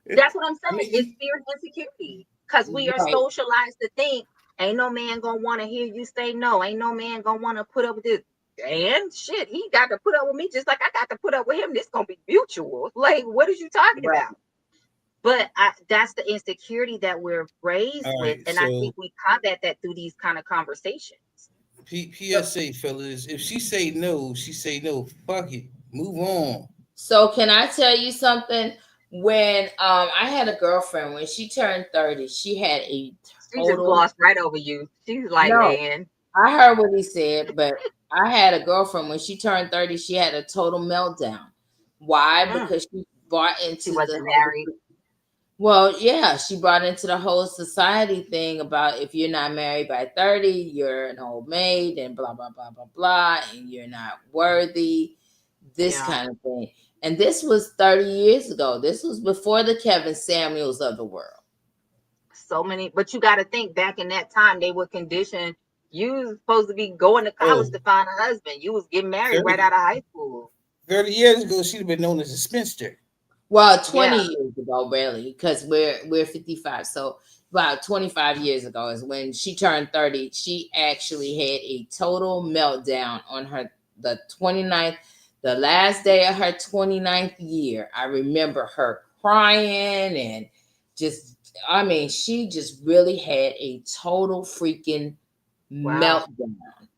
That's what I'm I saying. It's mean, fear and insecurity. Because we are Right. socialized to think ain't no man gonna want to hear you say no. Ain't no man gonna want to put up with this. And shit, he got to put up with me just like I got to put up with him. This gonna be mutual. Like, what is you talking Right. about? But that's the insecurity that we're raised all with, right. and I So think we combat that through these kind of conversations. PSA fellas, if she say no, she say no. Fuck it. Move on. So can I tell you something? When I had a girlfriend when she turned 30, she had a She just total glossed right over you. She's like, no. man, I heard what he said, but I had a girlfriend when she turned 30, she had a total meltdown. Why? Because she bought she into the wasn't whole married. well, yeah, she brought into the whole society thing about if you're not married by 30, you're an old maid and blah blah blah blah blah, and you're not worthy, this Yeah. kind of thing. And this was 30 years ago. This was before the Kevin Samuels of the world. So many, but you got to think back in that time, they would condition you was supposed to be going to college Oh, to find a husband. You was getting married right 30, out of high school. 30 years ago, she'd have been known as a spinster. Well, 20 Yeah. years ago, really, because we're 55. So about 25 years ago is when she turned 30. She actually had a total meltdown on her the 29th, the last day of her 29th year. I remember her crying and just I mean, she just really had a total freaking Wow. meltdown.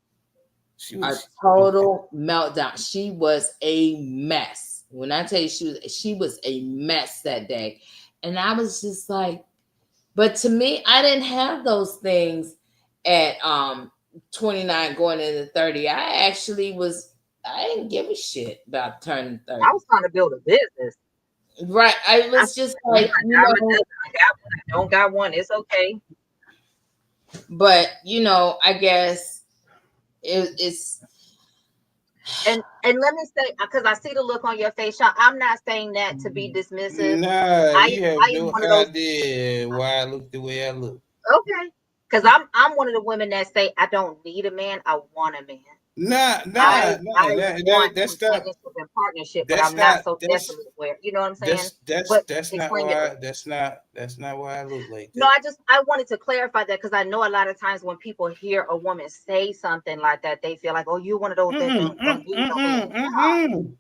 She A was total meltdown. She was a mess. When I tell you she was a mess that day. And I was just like, but to me, I didn't have those things at 29 going into 30. I didn't give a shit about turning I 30. was trying to build a business. Right. I was just like, I got one. I got one. I don't got one. It's okay. but I guess it's And let me say, because I see the look on your face, Sean. I'm not saying that to be dismissive. Nah, you have I am no one of those. idea why I look the way I look. Okay, because I'm one of the women that say I don't need a man. I want a man. Nah, I nah, nah. want That's not. companionship and partnership, but That's I'm not not. so That's desperate where you know what I'm saying. But that's not explain yourself. why. That's not why I look like No, that. I wanted to clarify that because I know a lot of times when people hear a woman say something like that, they feel like, oh, you're one of those that don't need no man.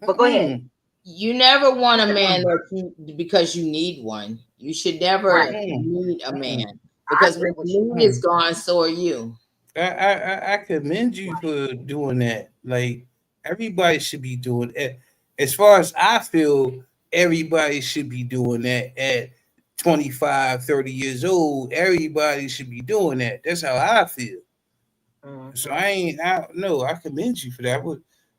But go ahead. you never want a man that because you need one. You should never Right. need a man I because agree when with the you. need is gone, so are you. I commend you for doing that. Like everybody should be doing it. As far as I feel, everybody should be doing that at 25, 30 years old. Everybody should be doing that. That's how I feel. So Mm-hmm. I ain't I no, I commend you for that.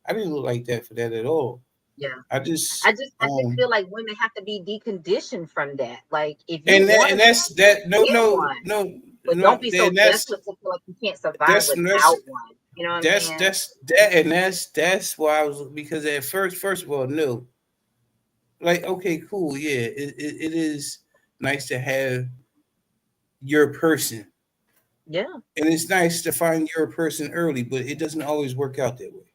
I didn't look like that for that at all. Yeah. I just I just feel like women have to be deconditioned from that. Like if you and want a man, that's that get one. no But don't be so then desperate to feel like you can't survive that's without one. You know what I'm saying? that and that's why I was because at first of all no like okay cool yeah it is nice to have your person Yeah, and it's nice to find your person early but it doesn't always work out that way.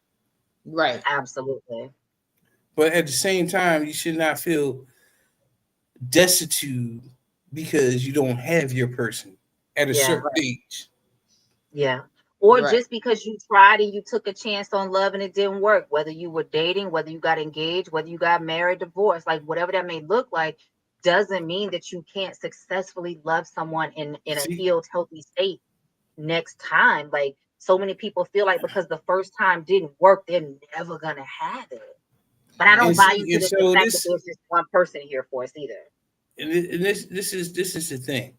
Right. absolutely. But at the same time you should not feel destitute because you don't have your person at a Yeah, certain age. yeah. Or Right. just because you tried and you took a chance on love and it didn't work, whether you were dating, whether you got engaged, whether you got married, divorced, like whatever that may look like, doesn't mean that you can't successfully love someone in a See, healed, healthy state next time. Like so many people feel like because the first time didn't work, they're never gonna have it. But I don't buy into and the so fact that this there's just one person here for us either. this is the thing.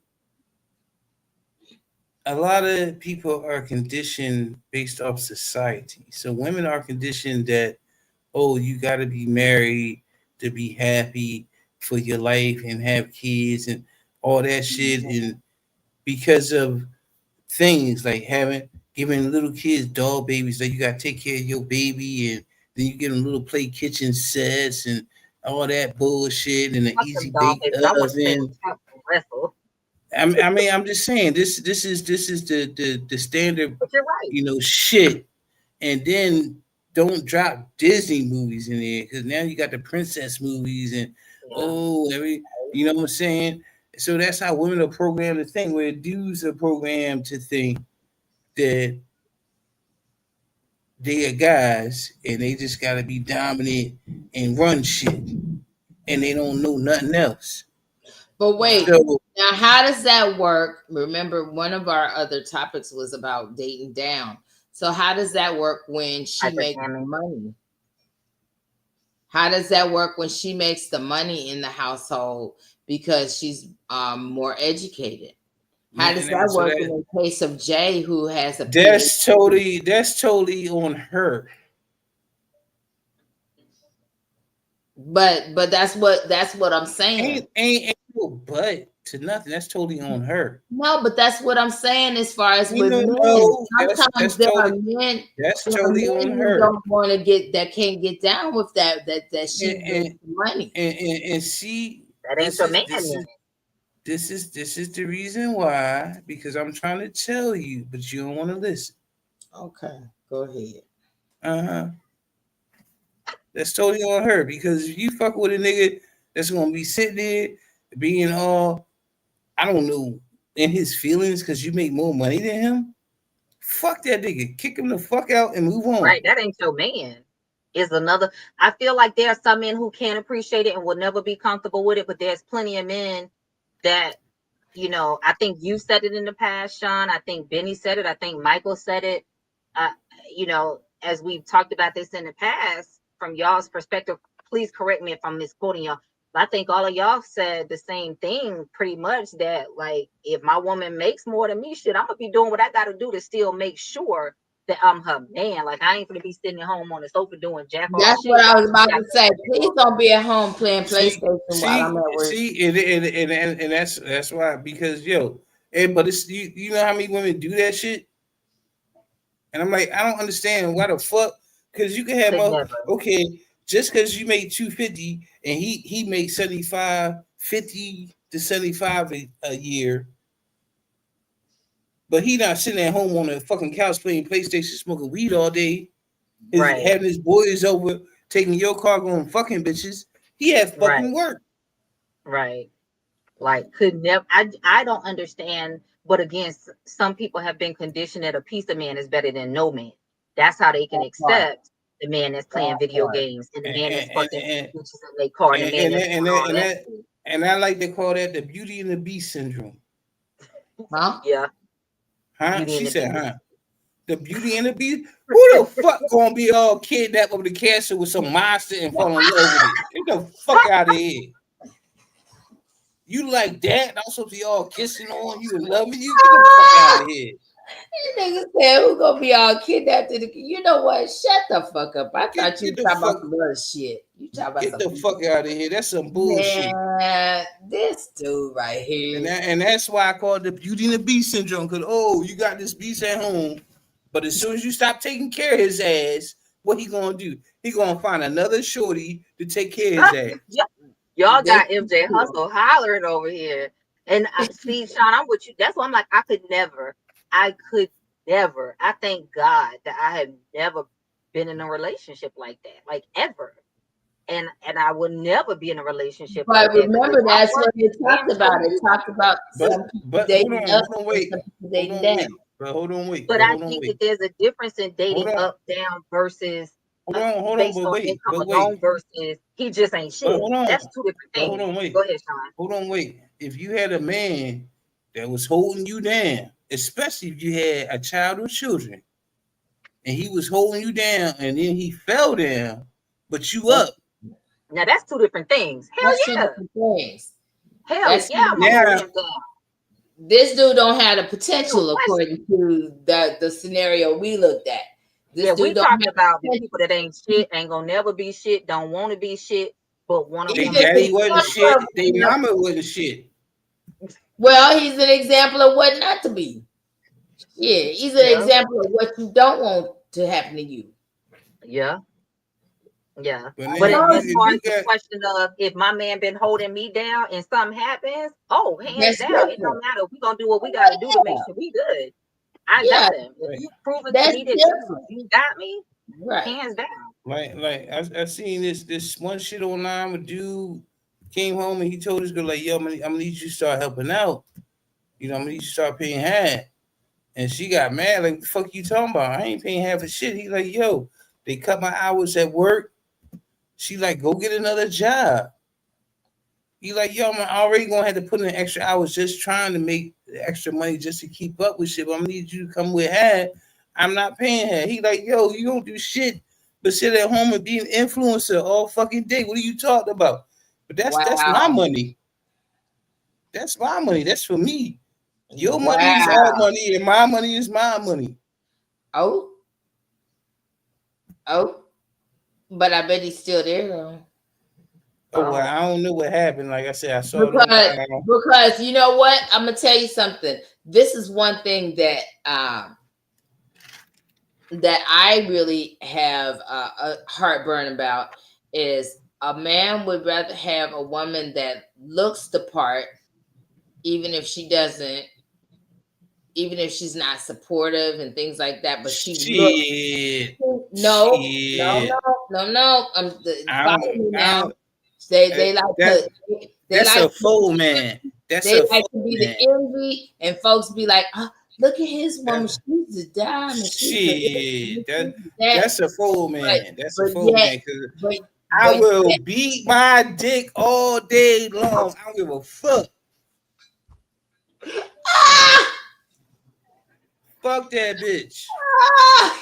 A lot of people are conditioned based off society. So women are conditioned that oh, you got to be married to be happy for your life and have kids and all that shit, and because of things like having giving little kids doll babies, like you got to take care of your baby, and then you get them little play kitchen sets and all that bullshit, and an Fuck them easy dog bake babies. I want to play with oven. Chuck and wrestle. I mean, I'm just saying this is the standard, But you're right. shit. And then don't drop Disney movies in there because now you got the princess movies and Yeah. oh every you know what I'm saying. So that's how women are programmed to think. Where dudes are programmed to think that they are guys and they just got to be dominant and run shit, and they don't know nothing else. But wait, Yeah. So now how does that work? Remember, one of our other topics was about dating down. So how does that work when she makes Hypergamy. money? How does that work when she makes the money in the household because she's more educated? How does that so work in the case of Jay, who has a PhD? that's totally on her. But that's what I'm saying. Ain't no but to nothing. That's totally on her. No, but that's what I'm saying as far as with men. No, Sometimes that's there are totally on men who her. don't want to get that can't get down with that she And makes the money. and see, That ain't your man then. this is the reason why because I'm trying to tell you, but you don't want to listen. Okay, go ahead. Uh huh. That's totally on her because if you fuck with a nigga that's gonna be sitting there being all I don't know in his feelings because you make more money than him. Fuck that nigga. Kick him the fuck out and move on. Right. That ain't your man. Is another. I feel like there are some men who can't appreciate it and will never be comfortable with it, but there's plenty of men that, I think you said it in the past, Sean. I think Benny said it. I think Michael said it. Uh, as we've talked about this in the past, from y'all's perspective, please correct me if I'm misquoting y'all. But I think all of y'all said the same thing pretty much that, like, if my woman makes more than me, shit, I'm going to be doing what I got to do to still make sure that I'm her man. Like, I ain't going to be sitting at home on the sofa doing jack off That's shit what I while was she about got to say. Please don't be at home playing See, PlayStation while I'm at work. and that's why because yo, but it's you know how many women do that shit. And I'm like, I don't understand why the fuck. Because you can have Could never. okay, just because you make 250 and he makes 75, 50 to 75 a year, but he not sitting at home on a fucking couch playing PlayStation, smoking weed all day, Right. having his boys over, taking your car, going fucking bitches. He had Right. fucking work. Right. Like could never. I don't understand. But again, some people have been conditioned that a piece of man is better than no man. That's how they can That part. accept the man that's playing That video part. games and the And man that's and fucking and bitches in their car and the man and that's that, and doing that, all and that that, shit. and I like to call that the Beauty and the Beast syndrome. Huh? Yeah. Huh? Beauty She and the said, Beast. huh? The Beauty and the Beast? Who the fuck gonna be all kidnapped over the castle with some monster and fall in love with it? Get the fuck out of here. You like that? And I'm supposed to be all kissing on you and loving you? Get the fuck out of here. You niggas said who gonna be all kidnapped in the, you know what? Shut the fuck up. I thought you Get were the talking about fuck some other shit. You talking about get some the fuck out of here. That's some bullshit. man, this dude right here. And that's why I call it the Beauty and the Beast syndrome. Cause you got this beast at home, but as soon as you stop taking care of his ass, what he gonna do? He gonna find another shorty to take care of his ass. Y'all They got MJ Hustle hollering over here. And I see, Sean, I'm with you. That's why I'm like, I could never. I could never. I thank God that I have never been in a relationship like that, like ever. And I will never be in a relationship but like that. Because if remember I'm that's what working, they damn talked sure about. It you talked about But some people but hold dating on, up hold on, and wait, some people hold dating on, down. wait, but hold on, wait, but but I hold on, think that wait, there's a difference in hold dating on, up, down versus hold on, based on income but alone wait, versus he just ain't but shit. hold on, That's two different but hold things. on, Go wait, ahead, Sean. hold on, wait. If you had a man that was holding you down, especially if you had a child or children, and he was holding you down, and then he fell down, but you That's up. Now that's two different things. Hell that's two yeah. different things. Hell That's yeah, I'm gonna hold Now, him down. this dude don't have the No potential question. according to the scenario we looked at. This Yeah, we dude don't talked have about the the people that ain't shit, ain't gonna never be shit, don't want to be shit, but want a they potential. woman daddy to wasn't be shit, they mama wasn't shit. Well, he's an example of what not to be. Yeah, he's an yeah, example of what you don't want to happen to you. yeah, yeah. But But now, as if far you as the got question of if my man been holding me down and something happens, oh, hands That's down, it different. don't matter. We gonna do what we Oh, gotta do to make sure we good. I yeah, got him. If right, you proven to that's me that different. you got me, Right. hands down. like I seen this one shit online with dude came home and he told his girl like, yo, I'm gonna need you to start helping out. You know, I'm gonna need you to start paying half. And she got mad, like, the fuck you talking about? I ain't paying half of shit. He like, yo, they cut my hours at work. She like, go get another job. He like, yo, I'm already gonna have to put in extra hours just trying to make the extra money just to keep up with shit. But I'm gonna need you to come with half. I'm not paying her. He like, yo, you don't do shit but sit at home and be an influencer all fucking day. What are you talking about? But that's my Wow. money. That's my money. That's for me. Your money is our Wow. money, and my money is my money. Oh, oh. But I bet he's still there though. Oh well, Oh, I don't know what happened. Like I said, I saw it Because online. because you know what? I'm gonna tell you something. This is one thing that I really have a heartburn about is a man would rather have a woman that looks the part, even if she doesn't, even if she's not supportive and things like that, but she looks. Shit, No, no, shit. no, no, no. Follow me I now. don't. They like That to they that's like a to be full the man. That's they a like full to be the man. envy, and folks be like, oh, look at his woman. That, She's a diamond. She's a this, shit. she's a that. That's a full But man. That's a but full yet, man. Cause but I but will yet, beat my dick all day long. I don't give a fuck. ah, Fuck that bitch. ah,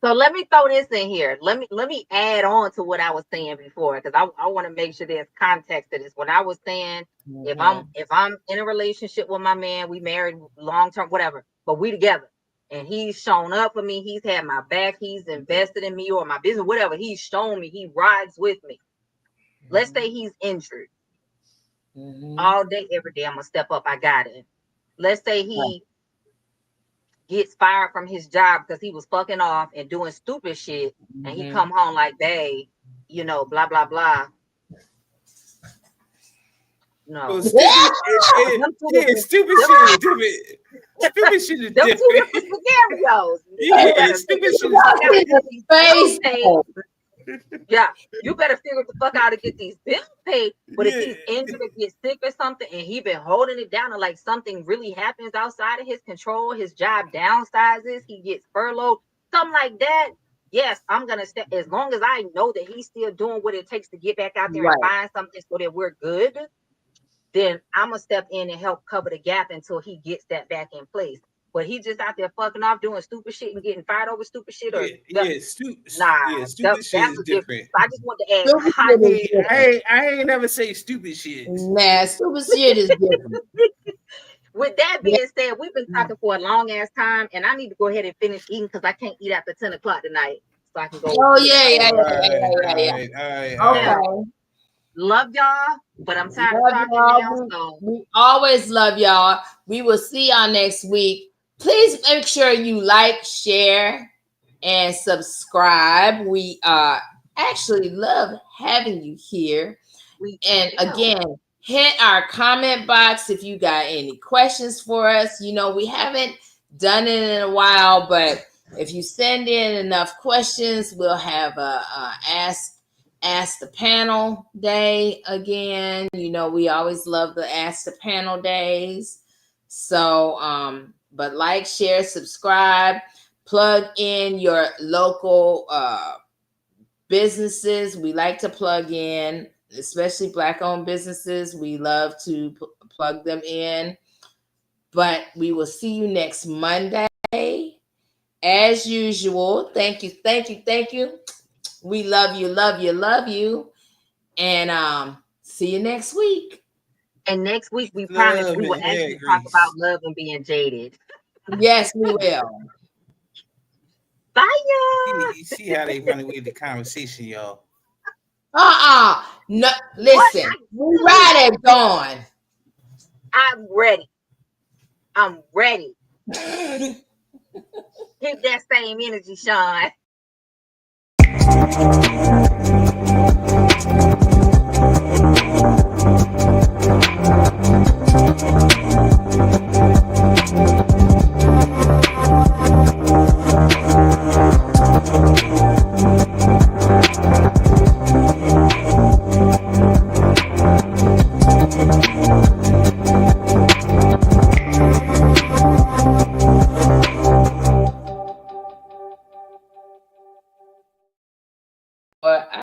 so let me throw this in here. Let me add on to what I was saying before because I want to make sure there's context to this. When I was saying mhm, if I'm in a relationship with my man, we married long term, whatever, but we together, and he's shown up for me, he's had my back, he's invested in me or my business, whatever. He's shown me, he rides with me. Let's say he's injured mhm, all day, every day. I'm gonna step up. I got it. Let's say right, he gets fired from his job because he was fucking off and doing stupid shit, and he come home like, babe, you know, blah blah blah. No, Well, stupid shit. Stupid shit is different. Stupid shit is them two different. different scenarios. Yeah, You better stupid figure shit the fuck out is and get these bills Facebook. paid. Yeah, you better figure the fuck out to get these bills paid. But if he's injured or gets sick or something, and he been holding it down, and like something really happens outside of his control, his job downsizes, he gets furloughed, something like that. Yes, I'm gonna step as long as I know that he's still doing what it takes to get back out there and find something so that we're good. Then I'm gonna step in and help cover the gap until he gets that back in place. But he just out there fucking off doing stupid shit and getting fired over stupid shit, or stupid shit is different. I just want to add. I ain't never say stupid shit. Nah, stupid shit is different. With that being said, we've been talking for a long ass time, and I need to go ahead and finish eating because I can't eat after 10 o'clock tonight. So I can go. Oh yeah. All Okay. Love y'all, but I'm tired of talking now. So we always love y'all. We will see y'all next week. Please make sure you like, share, and subscribe. We actually love having you here. Again, hit our comment box if you got any questions for us. You know, we haven't done it in a while, but if you send in enough questions, we'll have a ask the panel day again. You know, we always love the ask the panel days. So but like, share, subscribe, plug in your local businesses. We like to plug in, especially Black-owned businesses. We love to plug them in. But we will see you next Monday as usual. Thank you. We love you. And see you next week. And next week we promise we will actually talk about love and being jaded. Yes, we will. Bye, y'all. You see how they run away with the conversation, y'all. No, listen. We ride at dawn. I'm ready. Keep that same energy, Sean.